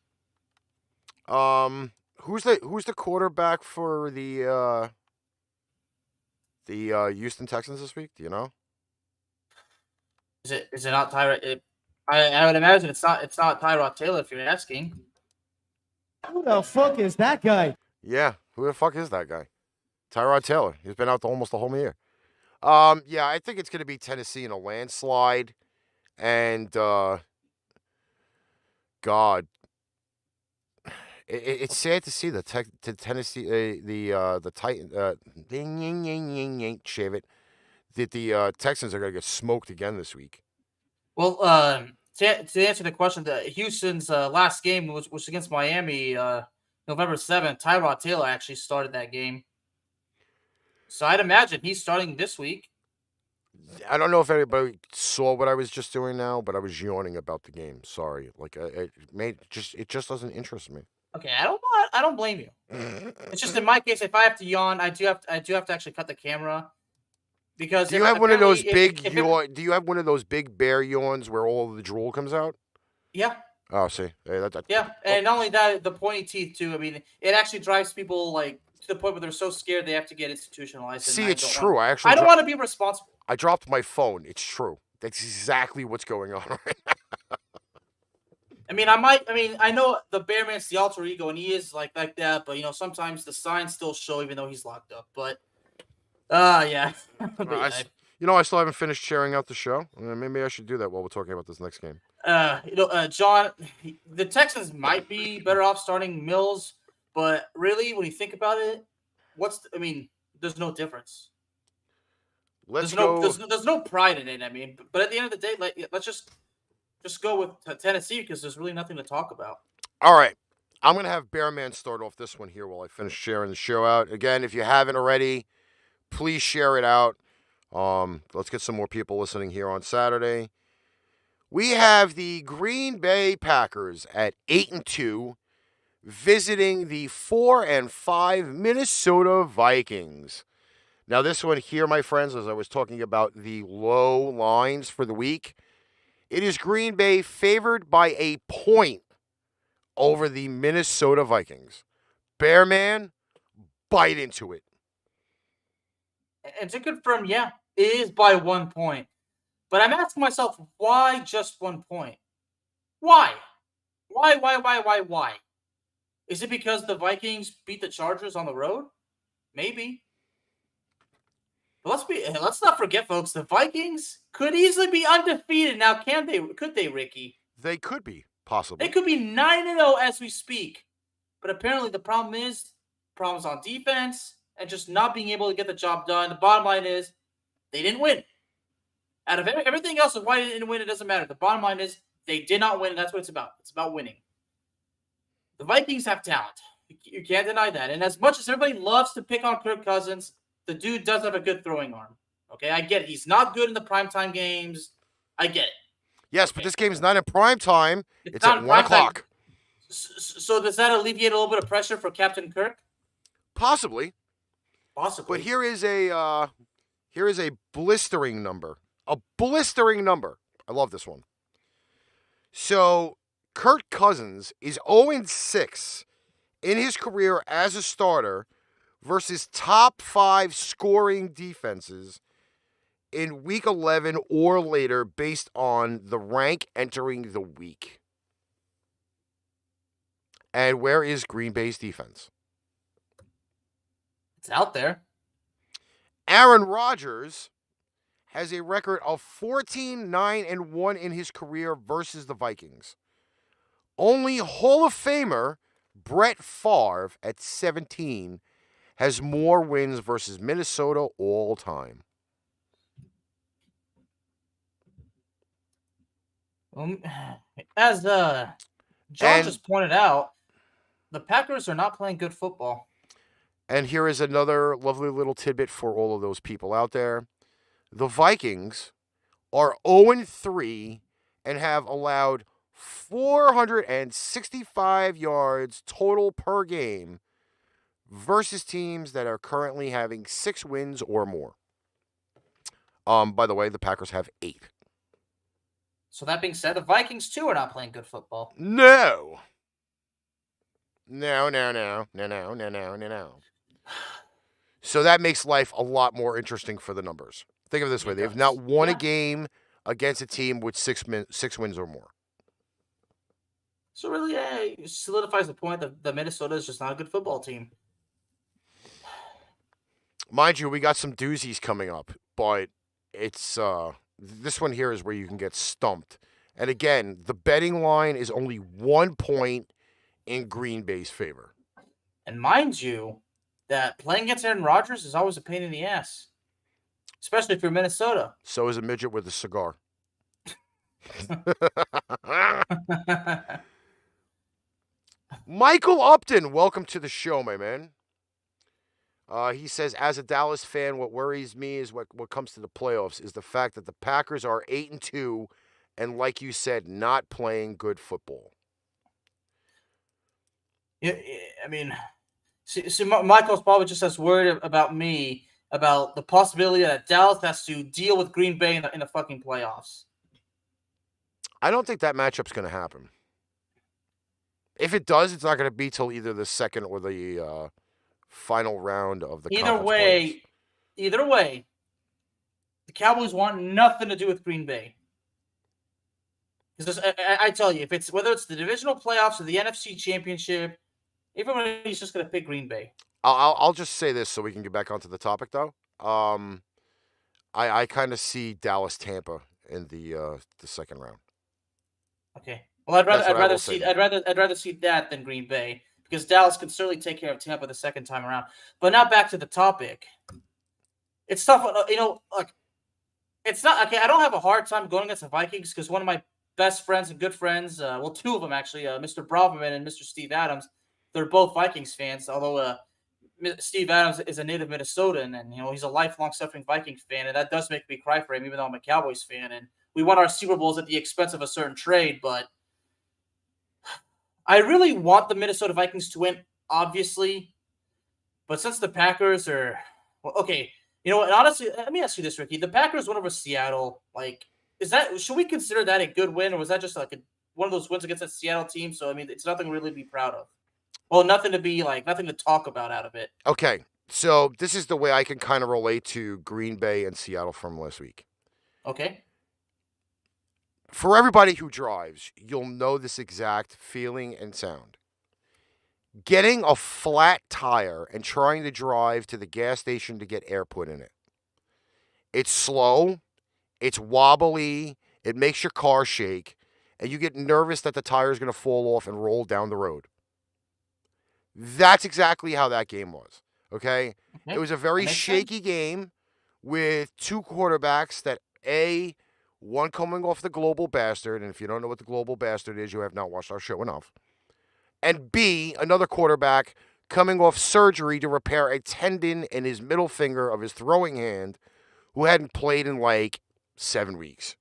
Who's the quarterback for the Houston Texans this week? Do you know? Is it not Tyrod? I would imagine it's not Tyrod Taylor if you're asking. Who the fuck is that guy? Yeah, who the fuck is that guy? Tyrod Taylor. He's been out almost the whole year. Yeah, I think it's going to be Tennessee in a landslide, and God, it's sad to see the Tennessee the Titans shave it that the Texans are going to get smoked again this week. Well, to answer the question, Houston's last game was against Miami, November 7th. Tyrod Taylor actually started that game. So I'd imagine he's starting this week. I don't know if anybody saw what I was just doing now, but I was yawning about the game. Sorry, it just doesn't interest me. Okay, I don't blame you. It's just in my case, if I have to yawn, I do have to actually cut the camera. Because do you have one of those big do you have one of those big bear yawns where all of the drool comes out? Yeah. Oh, see, and not only that, the pointy teeth too. I mean, it actually drives people to the point where they're so scared they have to get institutionalized. See, it's true. I don't want to be responsible. I dropped my phone. It's true. That's exactly what's going on right now. I know the Bearman's the alter ego, and he is like that. But sometimes the signs still show, even though he's locked up. But yeah. I still haven't finished sharing out the show. Maybe I should do that while we're talking about this next game. John, the Texans might be better off starting Mills, but really, when you think about it, there's no difference. Let's go. There's no pride in it. I mean, but at the end of the day, let's just go with Tennessee because there's really nothing to talk about. All right. I'm going to have Bearman start off this one here while I finish sharing the show out. Again, if you haven't already, please share it out. Let's get some more people listening here on Saturday. We have the Green Bay Packers at 8-2 visiting the 4-5 Minnesota Vikings. Now, this one here, my friends, as I was talking about the low lines for the week, it is Green Bay favored by a point over the Minnesota Vikings. Bearman, bite into it. And to confirm, yeah, it is by 1 point. But I'm asking myself, why just 1 point? Why? Why? Is it because the Vikings beat the Chargers on the road? Maybe. But let's not forget, folks, the Vikings could easily be undefeated now. Could they, Ricky? They could be, possibly. They could be 9-0 as we speak. But apparently the problem is problems on defense and just not being able to get the job done. The bottom line is they didn't win. Out of everything else of why they didn't win, it doesn't matter. The bottom line is they did not win, and that's what it's about. It's about winning. The Vikings have talent. You can't deny that. And as much as everybody loves to pick on Kirk Cousins, the dude does have a good throwing arm. Okay, I get it. He's not good in the primetime games. I get it. Yes, but this game's not in prime time. It's not at in 1 prime time. o'clock. So does that alleviate a little bit of pressure for Captain Kirk? Possibly. Possibly. But here is a blistering number. A blistering number. I love this one. So, Kirk Cousins is 0-6 in his career as a starter versus top 5 scoring defenses in Week 11 or later based on the rank entering the week. And where is Green Bay's defense? It's out there. Aaron Rodgers has a record of 14-9-1 in his career versus the Vikings. Only Hall of Famer Brett Favre at 17 has more wins versus Minnesota all time. As John just pointed out, the Packers are not playing good football. And here is another lovely little tidbit for all of those people out there. The Vikings are 0-3 and have allowed 465 yards total per game versus teams that are currently having 6 wins or more. By the way, the Packers have 8. So that being said, the Vikings too are not playing good football. No. So that makes life a lot more interesting for the numbers. Think of it this way. They have not won a game against a team with 6 wins or more. So really, it solidifies the point that Minnesota is just not a good football team. Mind you, we got some doozies coming up, but it's this one here is where you can get stumped. And again, the betting line is only 1 point in Green Bay's favor. And mind you, that playing against Aaron Rodgers is always a pain in the ass, especially if you're Minnesota. So is a midget with a cigar. Michael Upton, welcome to the show, my man. He says, as a Dallas fan, what worries me is what comes to the playoffs is the fact that the Packers are 8-2 and, like you said, not playing good football. Yeah, I mean, see, Michael's probably just as worried about me about the possibility that Dallas has to deal with Green Bay in the fucking playoffs. I don't think that matchup's going to happen. If it does, it's not going to be till either the second or the final round of the Either way, the Cowboys want nothing to do with Green Bay. Because I tell you, whether it's the divisional playoffs or the NFC Championship, everybody's just going to pick Green Bay. I'll just say this so we can get back onto the topic, though. I kind of see Dallas Tampa in the second round. Okay. Well, That's what I will say. I'd rather see that than Green Bay because Dallas can certainly take care of Tampa the second time around. But now back to the topic. It's tough, like it's not okay. I don't have a hard time going against the Vikings because one of my best friends and good friends, well, two of them actually, Mr. Braverman and Mr. Steve Adams, they're both Vikings fans. Although Steve Adams is a native Minnesotan, and he's a lifelong suffering Vikings fan, and that does make me cry for him, even though I'm a Cowboys fan. And we won our Super Bowls at the expense of a certain trade, but I really want the Minnesota Vikings to win, obviously. But since the Packers are okay, you know what? Honestly, let me ask you this, Ricky: the Packers went over Seattle. Like, should we consider that a good win, or was that just like one of those wins against a Seattle team? So I mean, it's nothing really to be proud of. Well, nothing to talk about out of it. Okay, so this is the way I can kind of relate to Green Bay and Seattle from last week. Okay. For everybody who drives, you'll know this exact feeling and sound. Getting a flat tire and trying to drive to the gas station to get air put in it. It's slow, it's wobbly, it makes your car shake, and you get nervous that the tire is going to fall off and roll down the road. That's exactly how that game was, okay? It was a very shaky game with two quarterbacks that, one coming off the global bastard, and if you don't know what the global bastard is, you have not watched our show enough. And B, another quarterback coming off surgery to repair a tendon in his middle finger of his throwing hand who hadn't played in like 7 weeks.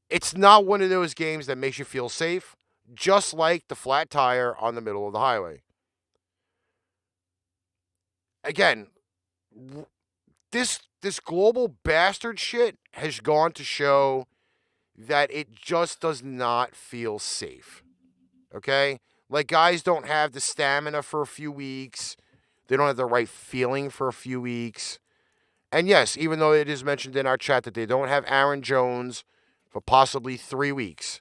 It's not one of those games that makes you feel safe, just like the flat tire on the middle of the highway. Again, this global bastard shit has gone to show that it just does not feel safe. Okay? Like, guys don't have the stamina for a few weeks. They don't have the right feeling for a few weeks. And yes, even though it is mentioned in our chat that they don't have Aaron Jones for possibly 3 weeks,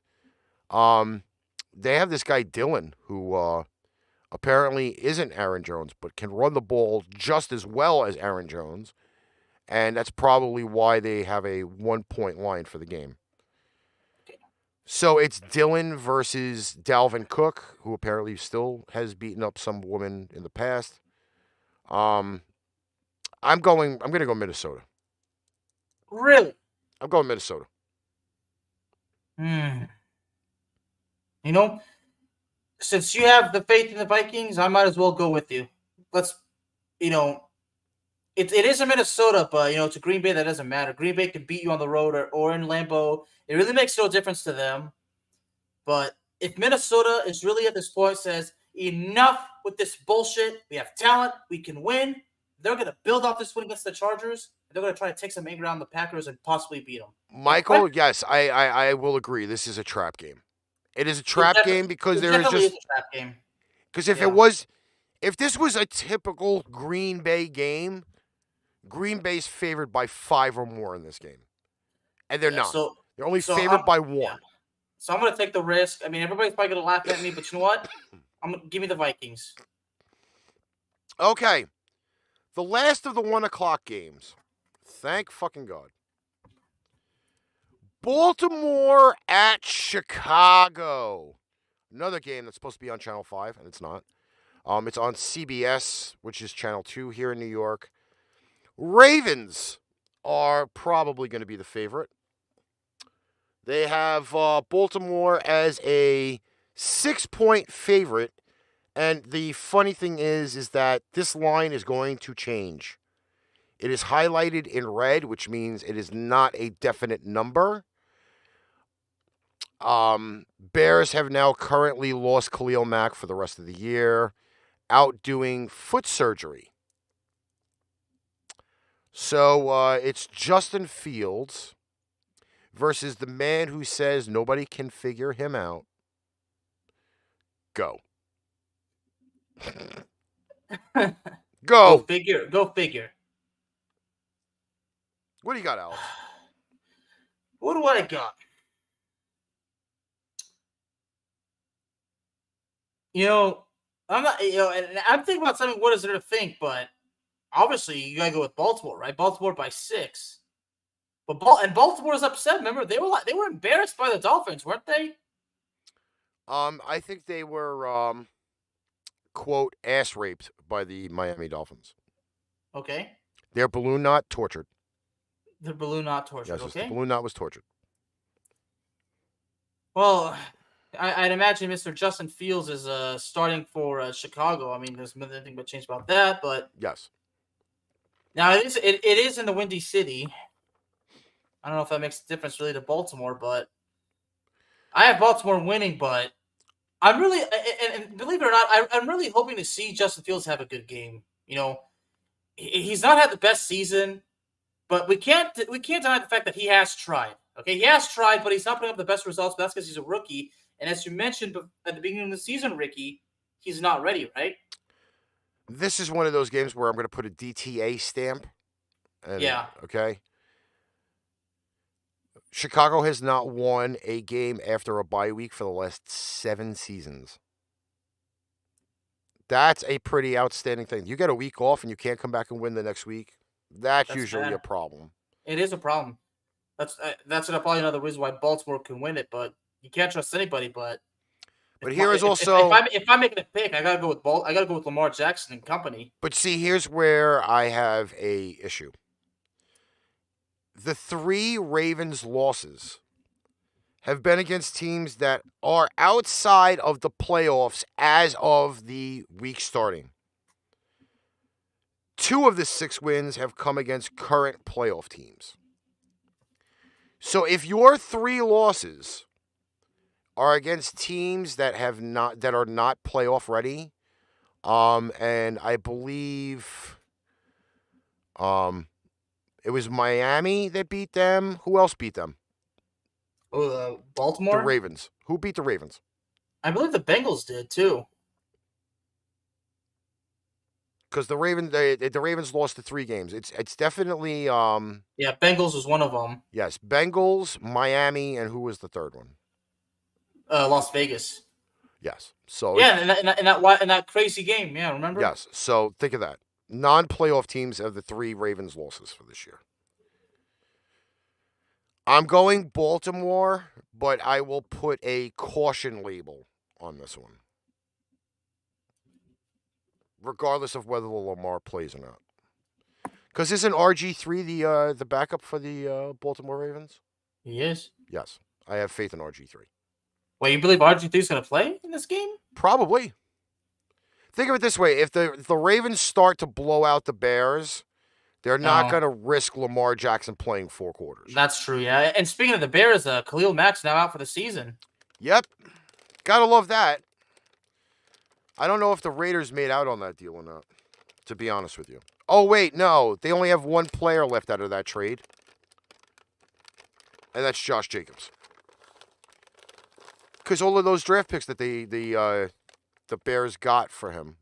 they have this guy Dylan who apparently isn't Aaron Jones, but can run the ball just as well as Aaron Jones. And that's probably why they have a 1-point line for the game. So it's Dylan versus Dalvin Cook, who apparently still has beaten up some woman in the past. I'm going to go Minnesota. Really? I'm going Minnesota. Since you have the faith in the Vikings, I might as well go with you. It is in Minnesota, but to Green Bay that doesn't matter. Green Bay can beat you on the road or in Lambeau. It really makes no difference to them. But if Minnesota is really at this point says enough with this bullshit, we have talent, we can win. They're going to build off this win against the Chargers. They're going to try to take some anger on the Packers and possibly beat them. Michael, yes, I will agree. This is a trap game. It is a trap game because there is just a trap game. Because if this was a typical Green Bay game, Green Bay's favored by 5 or more in this game, and they're not. They're only favored by 1. Yeah. So I'm going to take the risk. I mean, everybody's probably going to laugh at me, but you know what? Give me the Vikings. Okay, the last of the 1:00 games. Thank fucking God. Baltimore at Chicago. Another game that's supposed to be on Channel 5, and it's not. It's on CBS, which is Channel 2 here in New York. Ravens are probably going to be the favorite. They have Baltimore as a 6-point favorite. And the funny thing is that this line is going to change. It is highlighted in red, which means it is not a definite number. Bears have now currently lost Khalil Mack for the rest of the year, out doing foot surgery. So it's Justin Fields versus the man who says nobody can figure him out. Go. Go. Go figure. What do you got, Alex? What do I got? I'm not, and I'm thinking about something. What is there to think? But obviously you gotta go with Baltimore, right? Baltimore by 6. But Baltimore's upset. Remember, they were embarrassed by the Dolphins, weren't they? I think they were quote ass raped by the Miami Dolphins. Okay. Their balloon knot tortured. The balloon knot tortured. Yes, Okay. the balloon knot was tortured. Well, I'd imagine Mr. Justin Fields is starting for Chicago. I mean, there's nothing but change about that. But Yes. now it is in the Windy City. I don't know if that makes a difference really to Baltimore, but I have Baltimore winning. But I'm really, and believe it or not, I'm really hoping to see Justin Fields have a good game. You know, he's not had the best season, but we can't deny the fact that he has tried. Okay, he has tried, but he's not putting up the best results. But that's because he's a rookie. And as you mentioned at the beginning of the season, Ricky, he's not ready, right? This is one of those games where I'm going to put a DTA stamp. Yeah. Okay. Chicago has not won a game after a bye week for the last 7 seasons. That's a pretty outstanding thing. You get a week off and you can't come back and win the next week. That's usually bad. a problem. It is a problem. That's probably another reason why Baltimore can win it, but you can't trust anybody. But here is also if I'm making a pick, I gotta go with I gotta go with Lamar Jackson and company. But see, here's where I have a issue. The 3 Ravens losses have been against teams that are outside of the playoffs as of the week starting. 2 of the 6 wins have come against current playoff teams. So if your 3 losses are against teams that are not playoff ready, and I believe it was Miami that beat them. Who else beat them? Baltimore? The Ravens. Who beat the Ravens? I believe the Bengals did too. Because the Ravens lost the 3 games. It's definitely yeah, Bengals was one of them. Yes, Bengals, Miami, and who was the third one? Las Vegas. Yes. So yeah, in that crazy game. Yeah, remember? Yes. So think of that. Non-playoff teams have the 3 Ravens losses for this year. I'm going Baltimore, but I will put a caution label on this one, regardless of whether Lamar plays or not. Because isn't RG3 the backup for the Baltimore Ravens? He is. Yes, I have faith in RG3. Wait, you believe RG3 is going to play in this game? Probably. Think of it this way: if the Ravens start to blow out the Bears, they're not going to risk Lamar Jackson playing 4 quarters. That's true, yeah. And speaking of the Bears, Khalil Mack's now out for the season. Yep. Gotta love that. I don't know if the Raiders made out on that deal or not, to be honest with you. Oh, wait, no. They only have 1 player left out of that trade. And that's Josh Jacobs. Because all of those draft picks that the Bears got for him,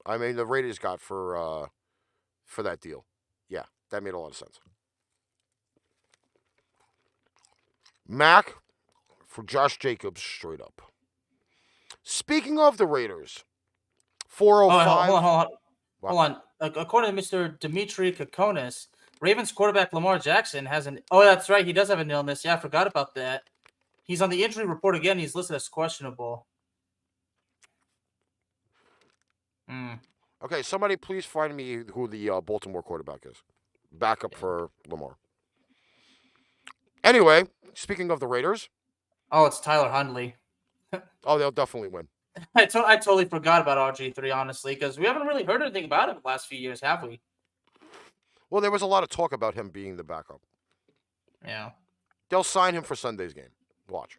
I mean, the Raiders got for that deal. Yeah, that made a lot of sense. Mac for Josh Jacobs, straight up. Speaking of the Raiders, 405. Hold on. According to Mr. Dimitri Kokonis, Ravens quarterback Lamar Jackson has an... Oh, that's right. He does have an illness. Yeah, I forgot about that. He's on the injury report again. He's listed as questionable. Okay, somebody please find me who the Baltimore quarterback is. Backup for Lamar. Anyway, speaking of the Raiders. Oh, it's Tyler Huntley. Oh, they'll definitely win. I totally forgot about RG3, honestly, because we haven't really heard anything about him the last few years, have we? Well, there was a lot of talk about him being the backup. Yeah. They'll sign him for Sunday's game. Watch.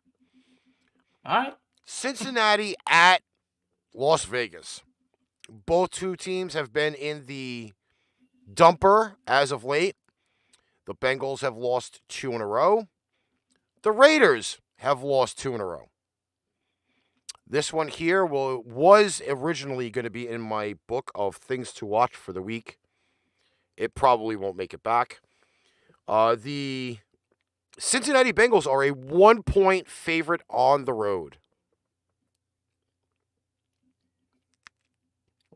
All right. Cincinnati at Las Vegas. Both 2 teams have been in the dumper as of late. The Bengals have lost 2 in a row. The Raiders have lost 2 in a row. This one here was originally going to be in my book of things to watch for the week. It probably won't make it back. The Cincinnati Bengals are a 1-point favorite on the road.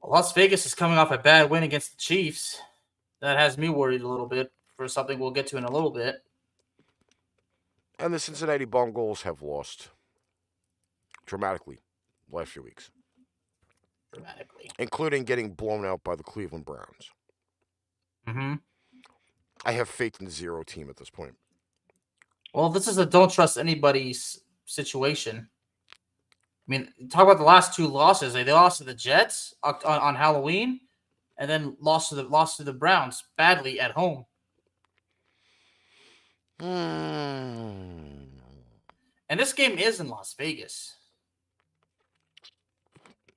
Well, Las Vegas is coming off a bad win against the Chiefs. That has me worried a little bit for something we'll get to in a little bit. And the Cincinnati Bengals have lost dramatically the last few weeks, Dramatically. including getting blown out by the Cleveland Browns. Mm-hmm. I have faith in the 0 team at this point. Well, this is a don't trust anybody's situation. I mean, talk about the last 2 losses. They lost to the Jets on Halloween, and then lost to the Browns badly at home. And this game is in Las Vegas.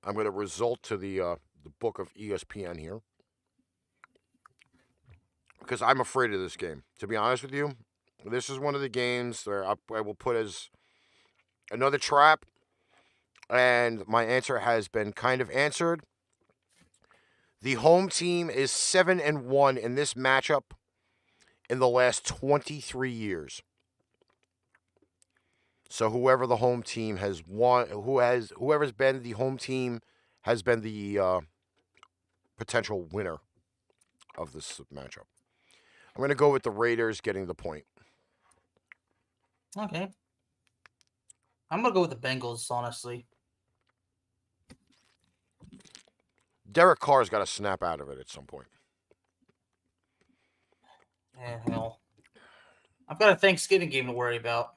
I'm going to result to the book of ESPN here because I'm afraid of this game. To be honest with you, this is one of the games where I will put as another trap, and my answer has been kind of answered. The home team is 7-1 in this matchup in the last 23 years. So whoever the home team has won, whoever's been the home team has been the potential winner of this matchup. I'm going to go with the Raiders getting the point. Okay. I'm going to go with the Bengals, honestly. Derek Carr's got to snap out of it at some point. Yeah, hell. I've got a Thanksgiving game to worry about.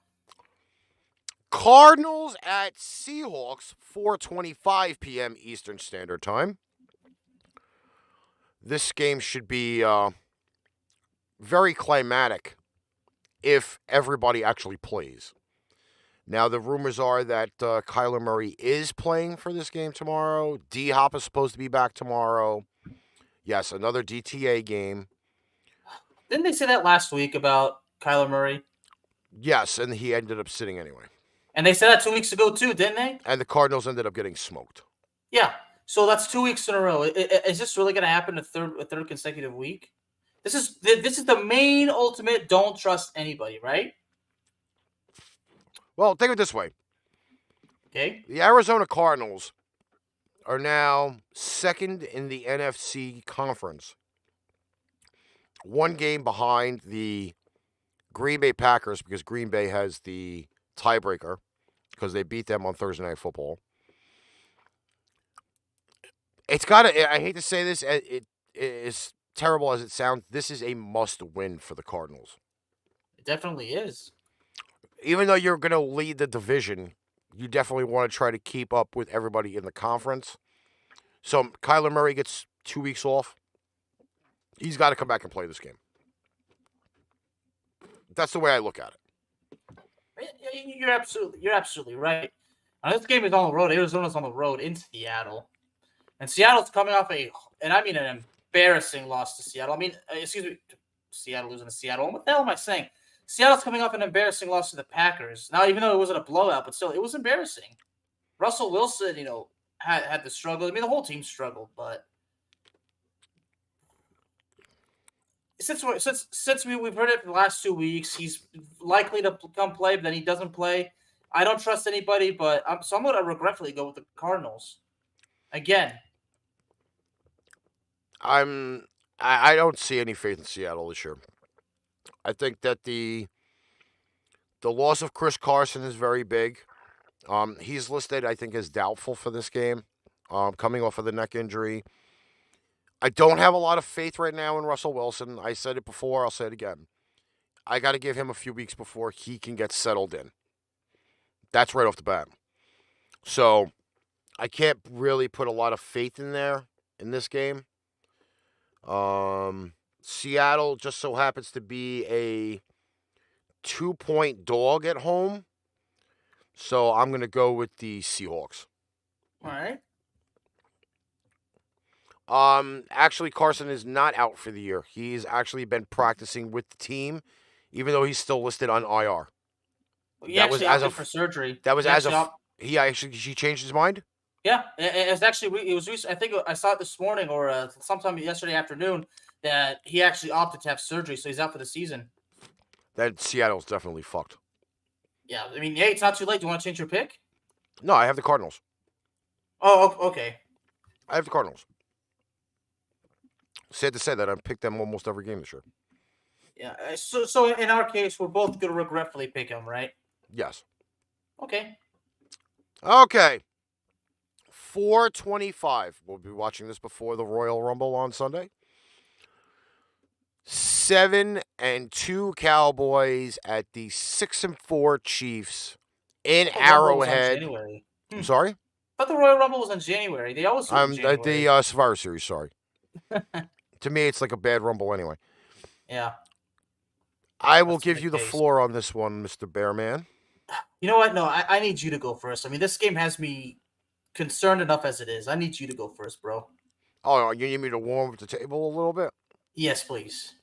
Cardinals at Seahawks, 4:25 p.m. Eastern Standard Time. This game should be very climatic if everybody actually plays. Now, the rumors are that Kyler Murray is playing for this game tomorrow. D-Hop is supposed to be back tomorrow. Yes, another DTA game. Didn't they say that last week about Kyler Murray? Yes, and he ended up sitting anyway. And they said that 2 weeks ago too, didn't they? And the Cardinals ended up getting smoked. Yeah. So that's 2 weeks in a row. Is this really going to happen a third consecutive week? This is the main ultimate don't trust anybody, right? Well, think of it this way. Okay. The Arizona Cardinals are now second in the NFC conference. 1 game behind the Green Bay Packers because Green Bay has the tiebreaker because they beat them on Thursday Night Football. It's got to, I hate to say this, it is terrible as it sounds. This is a must win for the Cardinals. It definitely is. Even though you're going to lead the division, you definitely want to try to keep up with everybody in the conference. So Kyler Murray gets 2 weeks off. He's got to come back and play this game. That's the way I look at it. You're absolutely right. Now, this game is on the road. Arizona's on the road in Seattle. And Seattle's coming off an embarrassing loss to Seattle. Seattle losing to Seattle. What the hell am I saying? Seattle's coming off an embarrassing loss to the Packers. Now, even though it wasn't a blowout, but still, it was embarrassing. Russell Wilson, had to struggle. I mean, the whole team struggled, but since we've heard it for the last 2 weeks, he's likely to come play, but then he doesn't play. I don't trust anybody, but I'm going to regretfully go with the Cardinals again. I don't see any faith in Seattle this year. I think that the loss of Chris Carson is very big. He's listed, I think, as doubtful for this game, coming off of the neck injury. I don't have a lot of faith right now in Russell Wilson. I said it before. I'll say it again. I got to give him a few weeks before he can get settled in. That's right off the bat. So I can't really put a lot of faith in there in this game. Seattle just so happens to be a 2-point dog at home. So I'm going to go with the Seahawks. All right. Actually, Carson is not out for the year. He's actually been practicing with the team, even though he's still listed on IR. He actually opted for surgery. That was he changed his mind? Yeah, it was recent. I think I saw it this morning or sometime yesterday afternoon that he actually opted to have surgery, so he's out for the season. That Seattle's definitely fucked. Yeah, I mean, hey, it's not too late. Do you want to change your pick? No, I have the Cardinals. Oh, okay. I have the Cardinals. Sad to say that I picked them almost every game this year. Yeah. So in our case, we're both gonna regretfully pick him, right? Yes. Okay. Okay. 425. We'll be watching this before the Royal Rumble on Sunday. 7-2 Cowboys at the 6-4 Chiefs in Arrowhead. January. I'm sorry? I thought the Royal Rumble was in January. They always do it in January. The Survivor Series, sorry. To me, it's like a bad Rumble anyway. Yeah. I will give you the floor on this one, Mr. Bearman. You know what? No, I need you to go first. I mean, this game has me concerned enough as it is. I need you to go first, bro. Oh, you need me to warm up the table a little bit? Yes, please.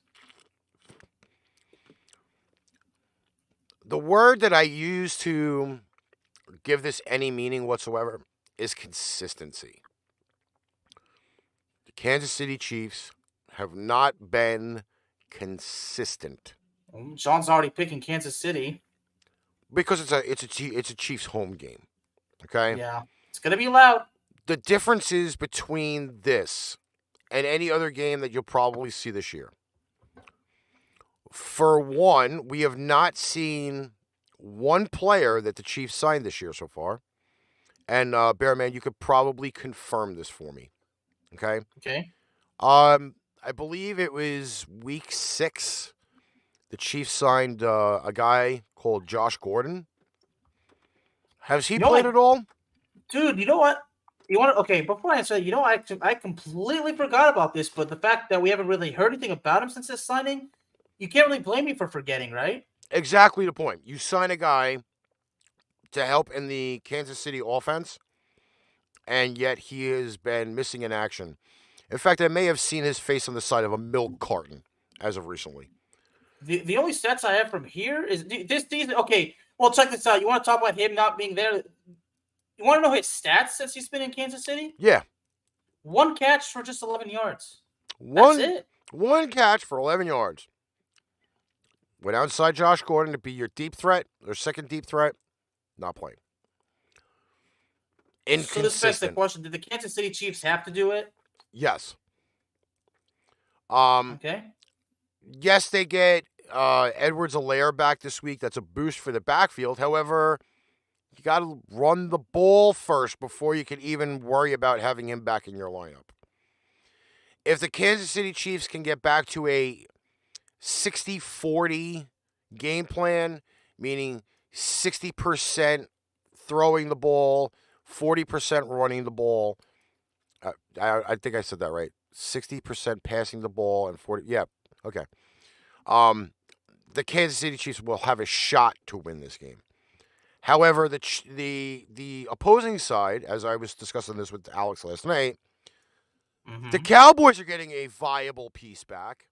The word that I use to give this any meaning whatsoever is consistency. The Kansas City Chiefs have not been consistent. Sean's already picking Kansas City because it's a Chiefs home game. Okay? Yeah. It's going to be loud. The differences between this and any other game that you'll probably see this year. For one, we have not seen one player that the Chiefs signed this year so far. And Bearman, you could probably confirm this for me. Okay? Okay. I believe it was week 6. The Chiefs signed a guy called Josh Gordon. Has he played at all? Dude, you know what? Okay, before I answer that, I completely forgot about this, but the fact that we haven't really heard anything about him since his signing, you can't really blame me for forgetting, right? Exactly the point. You sign a guy to help in the Kansas City offense, and yet he has been missing in action. In fact, I may have seen his face on the side of a milk carton as of recently. The only stats I have from here is this season. Okay, well, check this out. You want to talk about him not being there? You want to know his stats since he's been in Kansas City? Yeah. 1 catch for just 11 yards. That's it. 1 catch for 11 yards. Went outside Josh Gordon to be your deep threat, or second deep threat. Not playing. Inconsistent. So this begs the question: did the Kansas City Chiefs have to do it? Yes. Okay. Yes, they get Edwards-Helaire back this week. That's a boost for the backfield. However, you got to run the ball first before you can even worry about having him back in your lineup. If the Kansas City Chiefs can get back to a 60-40 game plan, meaning 60% throwing the ball, 40% running the ball. I think I said that right. 60% passing the ball and 40. Yeah, okay. The Kansas City Chiefs will have a shot to win this game. However, the opposing side, as I was discussing this with Alex last night, the Cowboys are getting a viable piece back,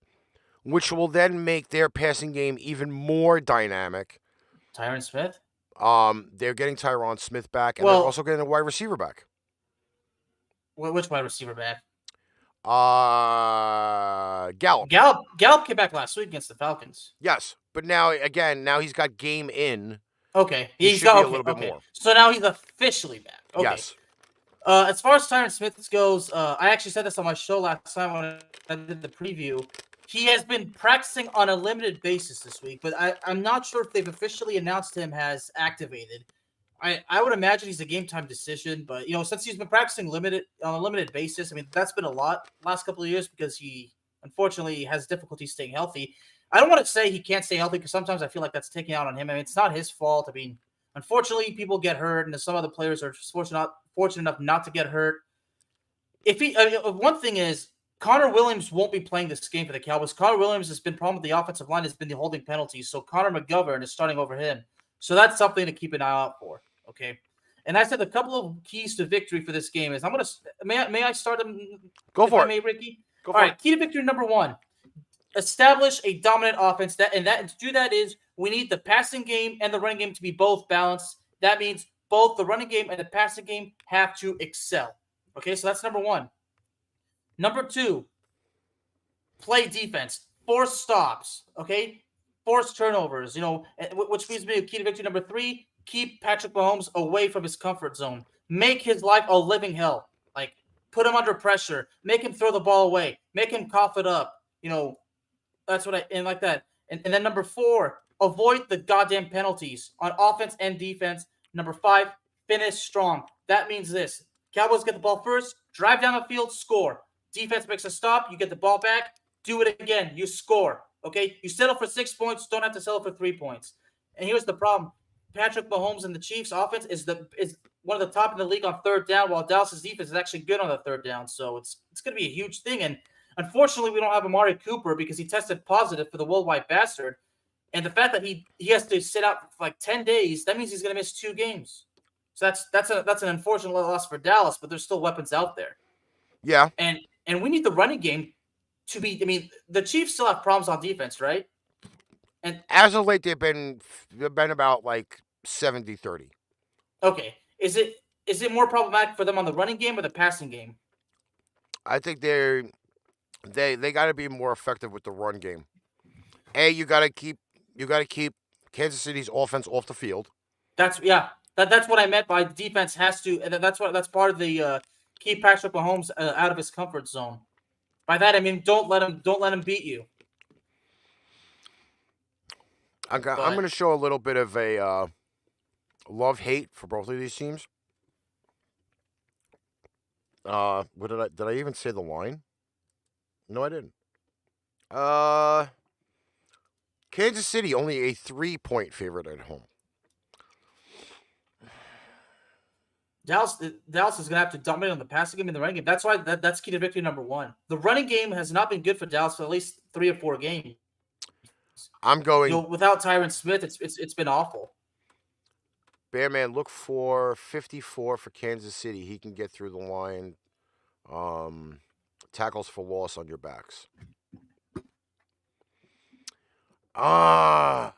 which will then make their passing game even more dynamic. Tyron Smith? They're getting Tyron Smith back, and they're also getting a wide receiver back. Which wide receiver back? Gallup. Gallup came back last week against the Falcons. Yes, but now he's got game in. Okay, he's got a little bit more. So now he's officially back. Okay. Yes. As far as Tyron Smith goes, I actually said this on my show last time when I did the preview. He has been practicing on a limited basis this week, but I'm not sure if they've officially announced him as activated. I would imagine he's a game time decision, but since he's been practicing on a limited basis, I mean that's been a lot last couple of years because he unfortunately has difficulty staying healthy. I don't want to say he can't stay healthy because sometimes I feel like that's taking out on him. I mean, it's not his fault. I mean, unfortunately, people get hurt, and some other players are fortunate enough not to get hurt. One thing is, Connor Williams won't be playing this game for the Cowboys. Connor Williams has been problem with the offensive line, has been the holding penalties. So Connor McGovern is starting over him. So that's something to keep an eye out for. Okay. And I said a couple of keys to victory for this game is may I start them? Go for it. May, Ricky? Go for it. All right. Key to victory number 1. Establish a dominant offense. To do that is we need the passing game and the running game to be both balanced. That means both the running game and the passing game have to excel. Okay, so that's number 1. Number 2, play defense. Force stops. Okay, force turnovers. Which leads me to key to victory number 3. Keep Patrick Mahomes away from his comfort zone. Make his life a living hell. Like put him under pressure, make him throw the ball away, make him cough it up. That's what and like that. And then number 4, avoid the goddamn penalties on offense and defense. Number 5, finish strong. That means this: Cowboys get the ball first, drive down the field, score. Defense makes a stop, you get the ball back, do it again, you score. Okay, you settle for 6 points, don't have to settle for 3 points. And here's the problem: Patrick Mahomes and the Chiefs' offense is one of the top in the league on third down, while Dallas's defense is actually good on the third down. So it's going to be a huge thing. And unfortunately, we don't have Amari Cooper because he tested positive for the worldwide bastard. And the fact that he has to sit out for like 10 days, that means he's going to miss 2 games. So that's an unfortunate loss for Dallas, but there's still weapons out there. Yeah. And we need the running game to be. I mean, the Chiefs still have problems on defense, right? And as of late, they've been about like 70-30. Okay. Is it more problematic for them on the running game or the passing game? I think they got to be more effective with the run game. You got to keep Kansas City's offense off the field. That's what I meant by defense has to. And that's part of the keep Patrick Mahomes out of his comfort zone. By that I mean don't let him beat you. I'm going to show a little bit of a love-hate for both of these teams. What did I even say the line? No, I didn't. Kansas City only a 3-point favorite at home. Dallas is going to have to dominate on the passing game and the running game. That's why that's key to victory number 1. The running game has not been good for Dallas for at least 3 or 4 games. I'm going without Tyron Smith. It's been awful. Bearman, look for 54 for Kansas City. He can get through the line. Tackles for loss on your backs. I'm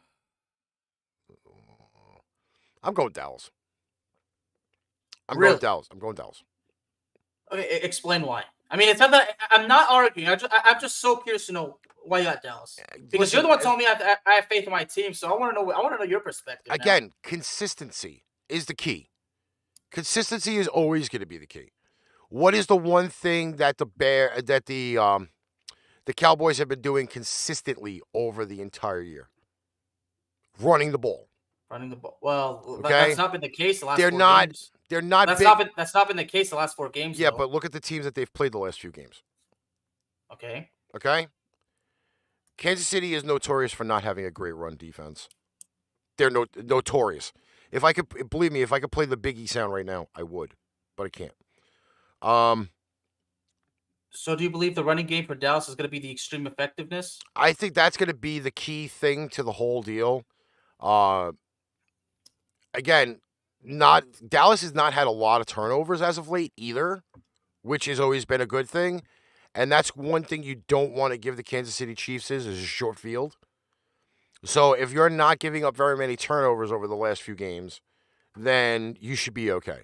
going Dallas. I'm going Dallas. Okay, explain why. I mean, it's not that I'm not arguing. I'm just so curious to know why you got Dallas. Because you're the one telling me I have faith in my team, so I want to know. I want to know your perspective. Again, consistency is the key. Consistency is always going to be the key. What is the one thing that the Cowboys have been doing consistently over the entire year? Running the ball. Well, okay? That's not been the case the last 4 games. They're not. That's not been the case the last 4 games. Yeah, though. but look at the teams that they've played the last few games. Okay. Kansas City is notorious for not having a great run defense. They're notorious. If I could play the Big E sound right now, I would, but I can't. So do you believe the running game for Dallas is going to be the extreme effectiveness? I think that's going to be the key thing to the whole deal. Again, Dallas has not had a lot of turnovers as of late either, which has always been a good thing. And that's one thing you don't want to give the Kansas City Chiefs is a short field. So if you're not giving up very many turnovers over the last few games, then you should be okay.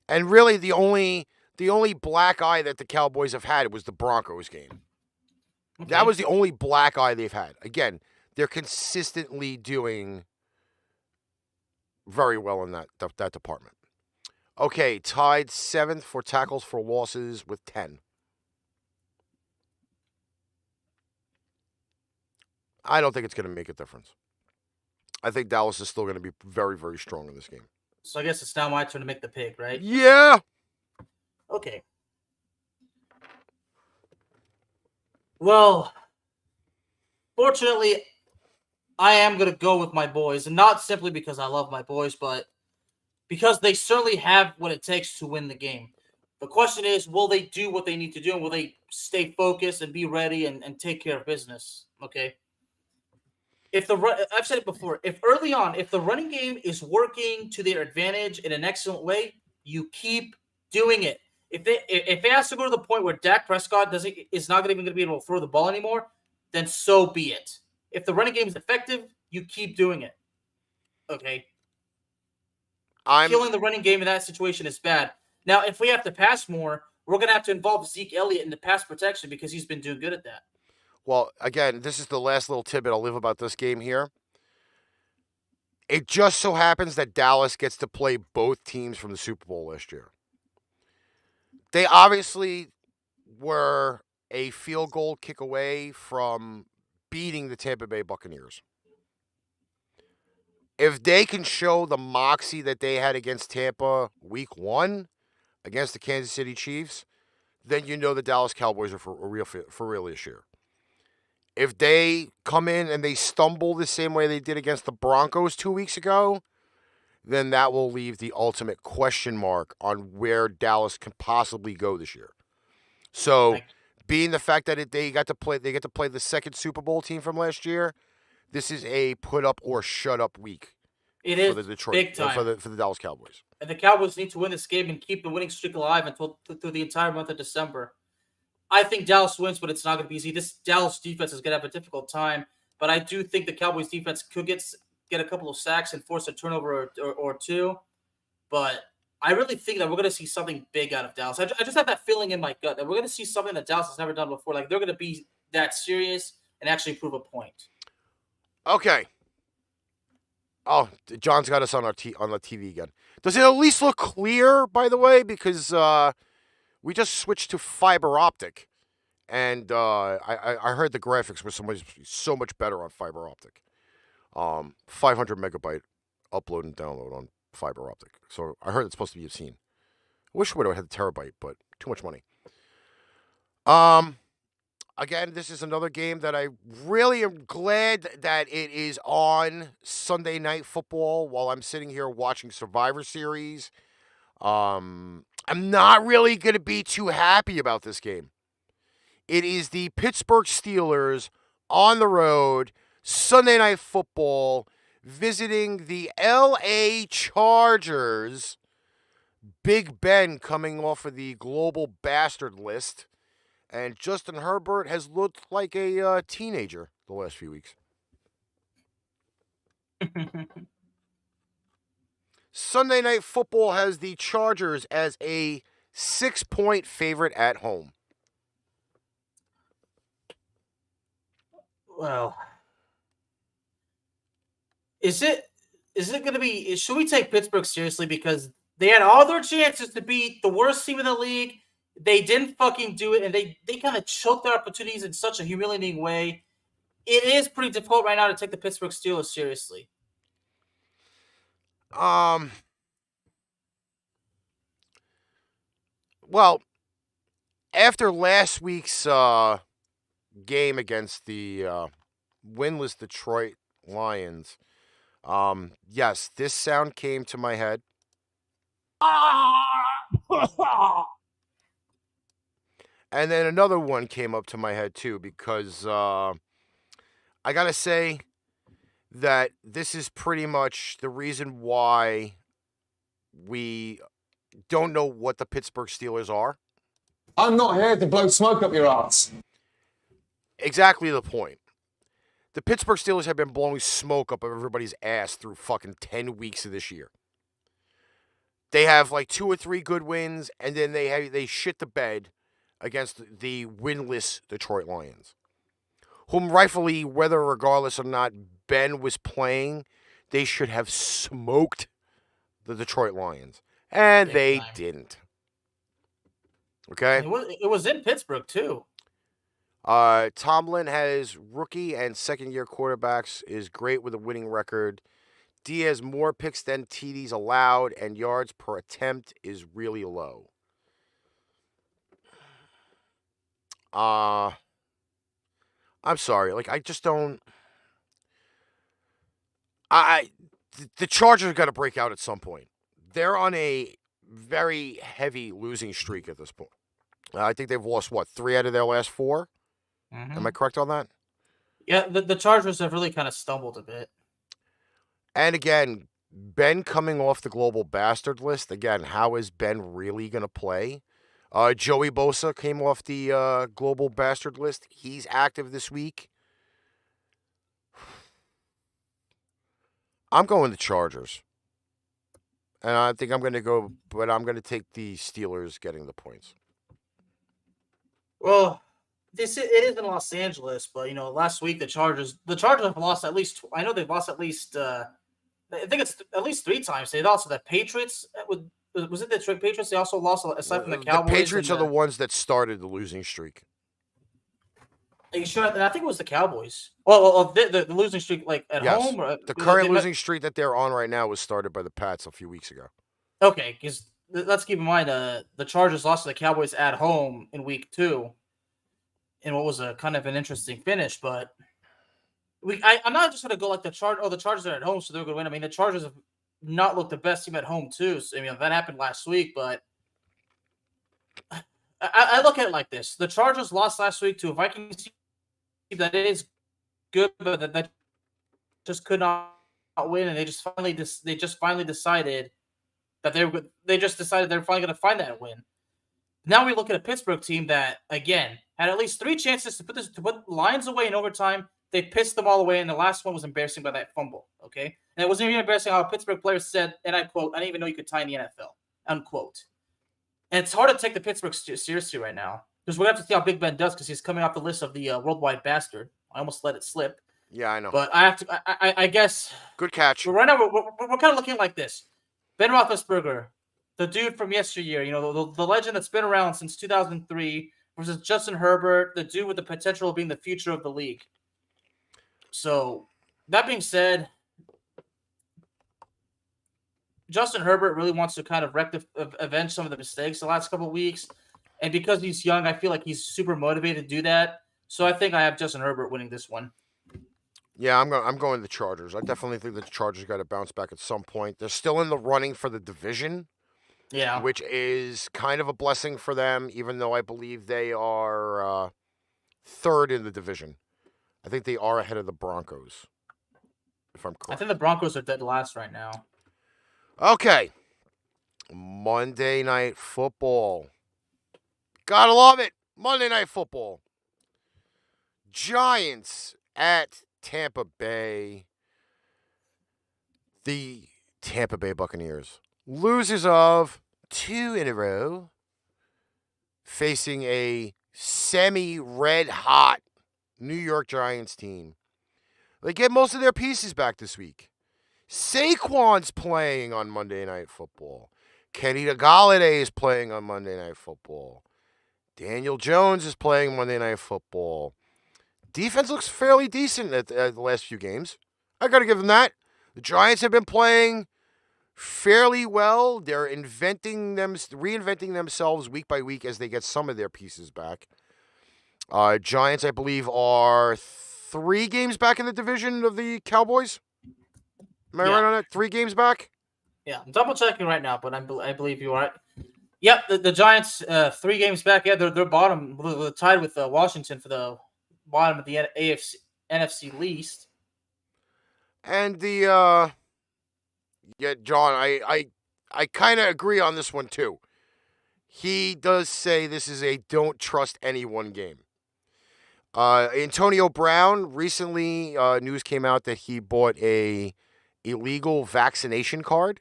And really the only black eye that the Cowboys have had was the Broncos game. Okay. That was the only black eye they've had. Again, they're consistently doing very well in that department. Okay, tied 7th for tackles for losses with 10. I don't think it's going to make a difference. I think Dallas is still going to be very, very strong in this game. So I guess it's now my turn to make the pick, right? Yeah. Okay. Well, fortunately, I am going to go with my boys, and not simply because I love my boys, but because they certainly have what it takes to win the game. The question is, will they do what they need to do, and will they stay focused and be ready and take care of business? Okay. I've said it before, if the running game is working to their advantage in an excellent way, you keep doing it. If it has to go to the point where Dak Prescott is not even going to be able to throw the ball anymore, then so be it. If the running game is effective, you keep doing it. Okay. Killing the running game in that situation is bad. Now, if we have to pass more, we're going to have to involve Zeke Elliott in the pass protection because he's been doing good at that. Well, again, this is the last little tidbit I'll leave about this game here. It just so happens that Dallas gets to play both teams from the Super Bowl last year. They obviously were a field goal kick away from beating the Tampa Bay Buccaneers. If they can show the moxie that they had against Tampa week 1 against the Kansas City Chiefs, then you know the Dallas Cowboys are for real this year. If they come in and they stumble the same way they did against the Broncos 2 weeks ago, then that will leave the ultimate question mark on where Dallas can possibly go this year. So, being the fact that they get to play the second Super Bowl team from last year, this is a put up or shut up week. It is for the Detroit, big time for the Dallas Cowboys. And the Cowboys need to win this game and keep the winning streak alive until through the entire month of December. I think Dallas wins, but it's not going to be easy. This Dallas defense is going to have a difficult time, but I do think the Cowboys defense could get a couple of sacks and force a turnover or two. But I really think that we're going to see something big out of Dallas. I just have that feeling in my gut that we're going to see something that Dallas has never done before. Like, they're going to be that serious and actually prove a point. Okay. Oh, John's got us on the TV again. Does it at least look clear, by the way? Because we just switched to fiber optic, and I heard the graphics were so much better on fiber optic. 500 megabyte upload and download on fiber optic. So I heard it's supposed to be obscene. I wish we would have had the terabyte, but too much money. Again, this is another game that I really am glad that it is on Sunday Night Football while I'm sitting here watching Survivor Series. I'm not really going to be too happy about this game. It is the Pittsburgh Steelers on the road, Sunday Night Football, visiting the LA Chargers. Big Ben coming off of the global bastard list. And Justin Herbert has looked like a teenager the last few weeks. Sunday Night Football has the Chargers as a 6-point favorite at home. Well, is it going to be? Should we take Pittsburgh seriously because they had all their chances to beat the worst team in the league? They didn't fucking do it, and they kind of choked their opportunities in such a humiliating way. It is pretty difficult right now to take the Pittsburgh Steelers seriously. Well, after last week's game against the winless Detroit Lions, yes, this sound came to my head. And then another one came up to my head, too, because I got to say that this is pretty much the reason why we don't know what the Pittsburgh Steelers are. I'm not here to blow smoke up your ass. Exactly the point. The Pittsburgh Steelers have been blowing smoke up everybody's ass through fucking 10 weeks of this year. They have like 2 or 3 good wins, and then they shit the bed against the winless Detroit Lions, whom rightfully, whether regardless or not Ben was playing, they should have smoked the Detroit Lions. And they didn't. Okay? It was in Pittsburgh, too. Tomlin has rookie and second-year quarterbacks, is great with a winning record. Diaz more picks than TDs allowed, and yards per attempt is really low. I'm sorry. Like, I just don't. The Chargers got to break out at some point. They're on a very heavy losing streak at this point. I think they've lost, 3 out of their last 4? Mm-hmm. Am I correct on that? Yeah, the Chargers have really kind of stumbled a bit. And again, Ben coming off the global bastard list. Again, how is Ben really going to play? Joey Bosa came off the global bastard list. He's active this week. I'm going the Chargers. And I think I'm going to go, but I'm going to take the Steelers getting the points. Well, it is in Los Angeles, but, last week the Chargers have lost at least, I know they've lost at least, I think it's at least 3 times. They lost to the Patriots was it the Detroit Patriots? They also lost aside from the The Cowboys. Patriots are and the ones that started the losing streak. Are you sure? I think it was the Cowboys. Well, the losing streak, like at Yes. home, or The current losing streak that they're on right now was started by the Pats a few weeks ago. Okay, because let's keep in mind the Chargers lost to the Cowboys at home in week 2, in what was a kind of an interesting finish. But I'm not just gonna go like the Chargers are at home, so they're gonna win. I mean, the Chargers have not looked the best team at home too. So, I mean, that happened last week, but I look at it like this: the Chargers lost last week to a Vikings team that is good, but that just could not win, and they just finally decided that they just decided they're finally going to find that win. Now we look at a Pittsburgh team that again had at least 3 chances to put Lions away in overtime. They pissed them all away, and the last one was embarrassing by that fumble. Okay, and it wasn't even embarrassing how a Pittsburgh player said, and I quote, "I didn't even know you could tie in the NFL." Unquote. And it's hard to take the Pittsburgh seriously right now because we're going to have to see how Big Ben does because he's coming off the list of the worldwide bastard. I almost let it slip. Yeah, I know. But I have to. I guess. Good catch. Right now, we're kind of looking like this: Ben Roethlisberger, the dude from yesteryear, the legend that's been around since 2003, versus Justin Herbert, the dude with the potential of being the future of the league. So, that being said, Justin Herbert really wants to kind of avenge some of the mistakes the last couple of weeks, and because he's young, I feel like he's super motivated to do that. So I think I have Justin Herbert winning this one. Yeah, I'm going the Chargers. I definitely think the Chargers got to bounce back at some point. They're still in the running for the division, Yeah, which is kind of a blessing for them, even though I believe they are third in the division. I think they are ahead of the Broncos, if I'm correct. I think the Broncos are dead last right now. Okay. Monday Night Football. Gotta love it. Monday Night Football. Giants at Tampa Bay. The Tampa Bay Buccaneers, losers of 2 in a row, facing a semi-red hot New York Giants team. They get most of their pieces back this week. Saquon's playing on Monday Night Football. Kenny Golladay is playing on Monday Night Football. Daniel Jones is playing Monday Night Football. Defense looks fairly decent at the last few games. I got to give them that. The Giants have been playing fairly well. They're reinventing themselves week by week as they get some of their pieces back. Giants, I believe, are 3 games back in the division of the Cowboys. Am I right on that? 3 games back? Yeah, I'm double checking right now, but I believe you are. Yep, the Giants 3 games back. Yeah, they're bottom, tied with Washington for the bottom of the NFC least. And John, I kind of agree on this one too. He does say this is a don't trust anyone game. Antonio Brown, recently news came out that he bought a illegal vaccination card.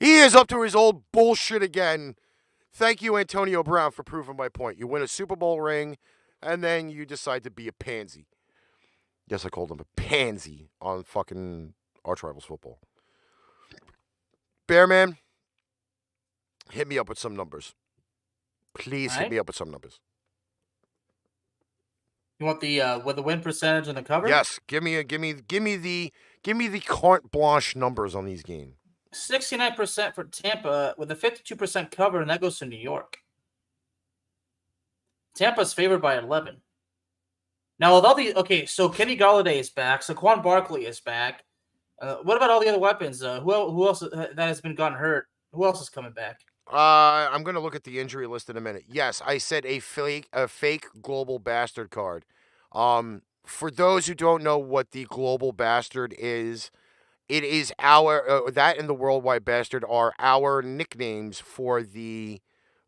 He is up to his old bullshit again. Thank you, Antonio Brown, for proving my point. You win a Super Bowl ring, and then you decide to be a pansy. Yes, I called him a pansy on fucking ArchRivals Football. Bearman, hit me up with some numbers. Please hit me up with some numbers. You want the with the win percentage and the cover? Yes, give me the carte blanche numbers on these games. 69% for Tampa with a 52% cover, and that goes to New York. Tampa's favored by 11. Now, with all so Kenny Golladay is back. Saquon Barkley is back. What about all the other weapons? Who else that has been gotten hurt? Who else is coming back? I'm going to look at the injury list in a minute. Yes, I said a fake global bastard card. For those who don't know what the global bastard is, it is that and the worldwide bastard are our nicknames for the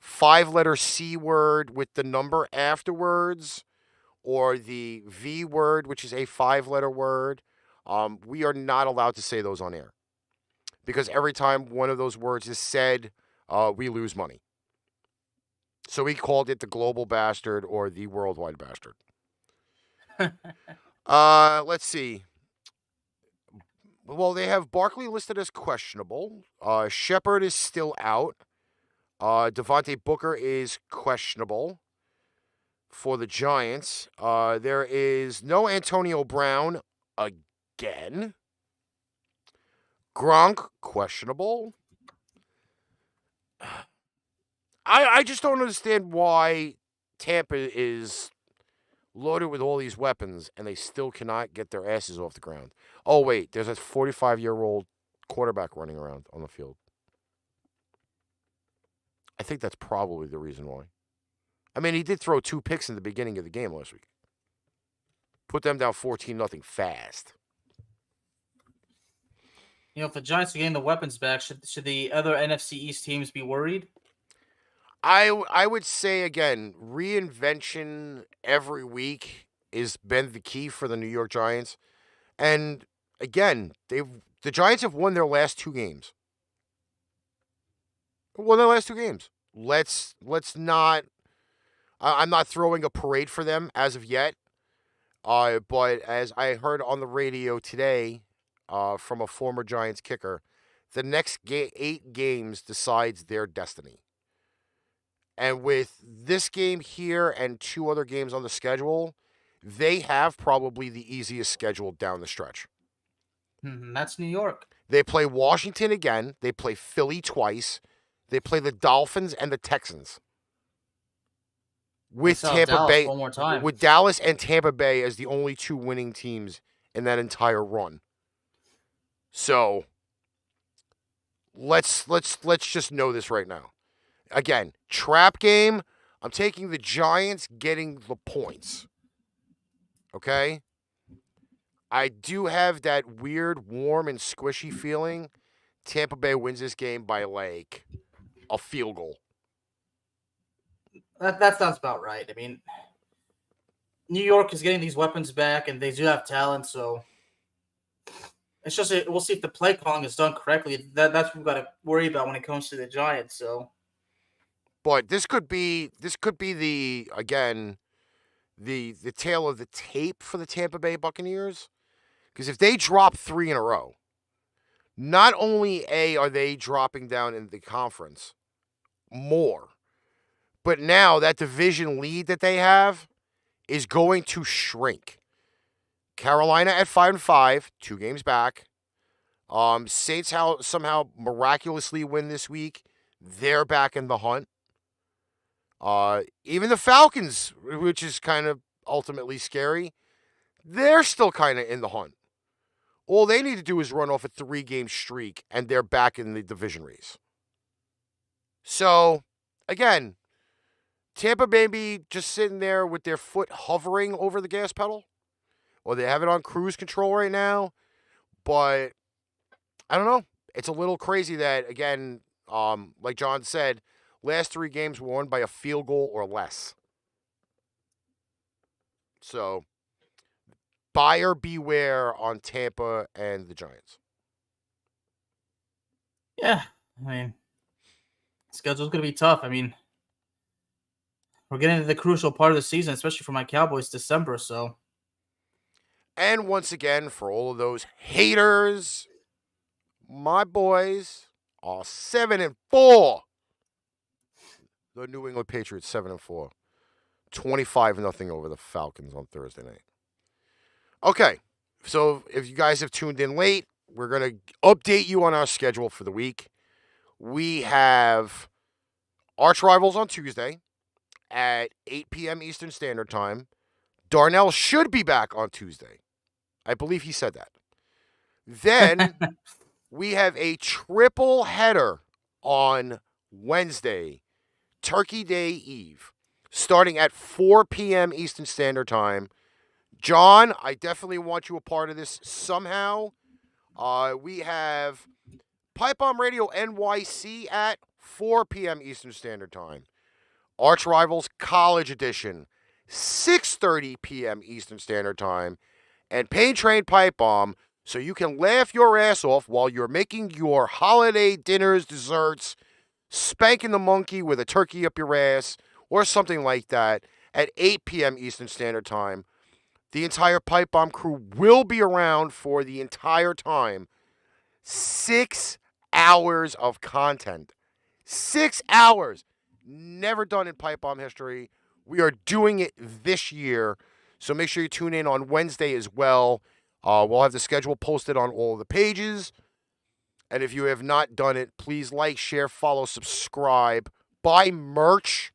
5-letter C word with the number afterwards, or the V word, which is a 5-letter word. We are not allowed to say those on air because every time one of those words is said, we lose money. So we called it the global bastard or the worldwide bastard. Let's see. Well, they have Barkley listed as questionable. Shepard is still out. Devontae Booker is questionable for the Giants. There is no Antonio Brown again. Gronk, questionable. I just don't understand why Tampa is loaded with all these weapons and they still cannot get their asses off the ground. Oh, wait, there's a 45-year-old quarterback running around on the field. I think that's probably the reason why. I mean, he did throw 2 picks in the beginning of the game last week. Put them down 14-0 fast. You know, if the Giants are getting the weapons back, should the other NFC East teams be worried? I would say, again, reinvention every week has been the key for the New York Giants. And, again, the Giants have won their last 2 games. Let's not... I'm not throwing a parade for them as of yet. But as I heard on the radio today from a former Giants kicker, the next 8 games decides their destiny. And with this game here and 2 other games on the schedule, they have probably the easiest schedule down the stretch. That's New York. They play Washington again. They play Philly twice. They play the Dolphins and the Texans. With Tampa Dallas Bay, one more time. with Dallas and Tampa Bay as the only 2 winning teams in that entire run. So let's just know this right now. Again, trap game. I'm taking the Giants getting the points. Okay? I do have that weird, warm, and squishy feeling. Tampa Bay wins this game by like a field goal. That sounds about right. I mean, New York is getting these weapons back, and they do have talent, so it's just we'll see if the play calling is done correctly. That's what we've got to worry about when it comes to the Giants. So, but this could be the tail of the tape for the Tampa Bay Buccaneers, because if they drop 3 in a row, not only are they dropping down in the conference more, but now that division lead that they have is going to shrink. Carolina at 5-5, 2 games back. Saints somehow miraculously win this week. They're back in the hunt. Even the Falcons, which is kind of ultimately scary, they're still kind of in the hunt. All they need to do is run off a 3-game streak, and they're back in the division race. So, again, Tampa may be just sitting there with their foot hovering over the gas pedal, or they have it on cruise control right now. But I don't know. It's a little crazy that, again, like John said, last 3 games were won by a field goal or less. So, buyer beware on Tampa and the Giants. yeah, I mean, schedule's going to be tough. I mean, we're getting into the crucial part of the season, especially for my Cowboys, December, so. And once again, for all of those haters, my boys are 7-4. The New England Patriots 7-4. 25-0 over the Falcons on Thursday night. Okay, so if you guys have tuned in late, we're going to update you on our schedule for the week. We have ArchRivals on Tuesday at 8 p.m. Eastern Standard Time. Darnell should be back on Tuesday. I believe he said that. Then we have a triple header on Wednesday, Turkey Day Eve, starting at 4 p.m. Eastern Standard Time. John, I definitely want you a part of this somehow. We have Pipe Bomb Radio NYC at 4 p.m. Eastern Standard Time. ArchRivals College Edition, 6:30 p.m. Eastern Standard Time. And Pain Train Pipe Bomb, so you can laugh your ass off while you're making your holiday dinners, desserts, spanking the monkey with a turkey up your ass, or something like that, at 8 p.m. Eastern Standard Time. The entire Pipe Bomb crew will be around for the entire time 6 hours of content. 6 hours. Never done in Pipe Bomb history. We are doing it this year. So make sure you tune in on Wednesday as well. We'll have the schedule posted on all of the pages. And if you have not done it, please like, share, follow, subscribe, buy merch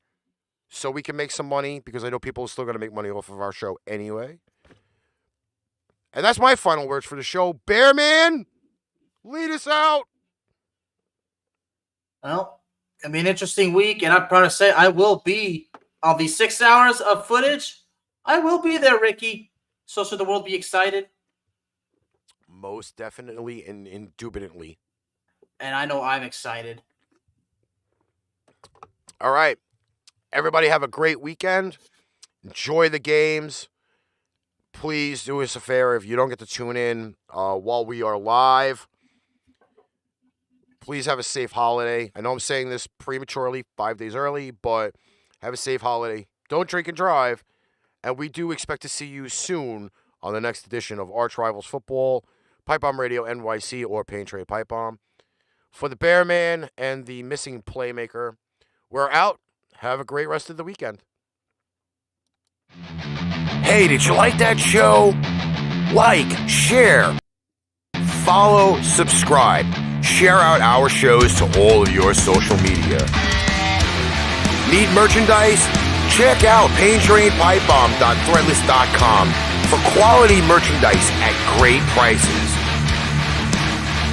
so we can make some money, because I know people are still going to make money off of our show anyway. And that's my final words for the show. Bearman, lead us out. Well, it'll be an interesting week, and I'm proud to say I will be on these 6 hours of footage. I will be there, Ricky. So should the world be excited? Most definitely and indubitably. And I know I'm excited. All right. Everybody have a great weekend. Enjoy the games. Please do us a favor, if you don't get to tune in while we are live, please have a safe holiday. I know I'm saying this prematurely, 5 days early, but have a safe holiday. Don't drink and drive. And we do expect to see you soon on the next edition of ArchRivals Football, Pipe Bomb Radio NYC, or Pain Trade Pipe Bomb. For the Bearman and the missing playmaker, we're out. Have a great rest of the weekend. Hey, did you like that show? Like, share, follow, subscribe. Share out our shows to all of your social media. Need merchandise? Check out paintrainpipebomb.threadless.com for quality merchandise at great prices.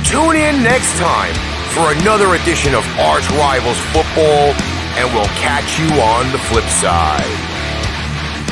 Tune in next time for another edition of ArchRivals Football, and we'll catch you on the flip side.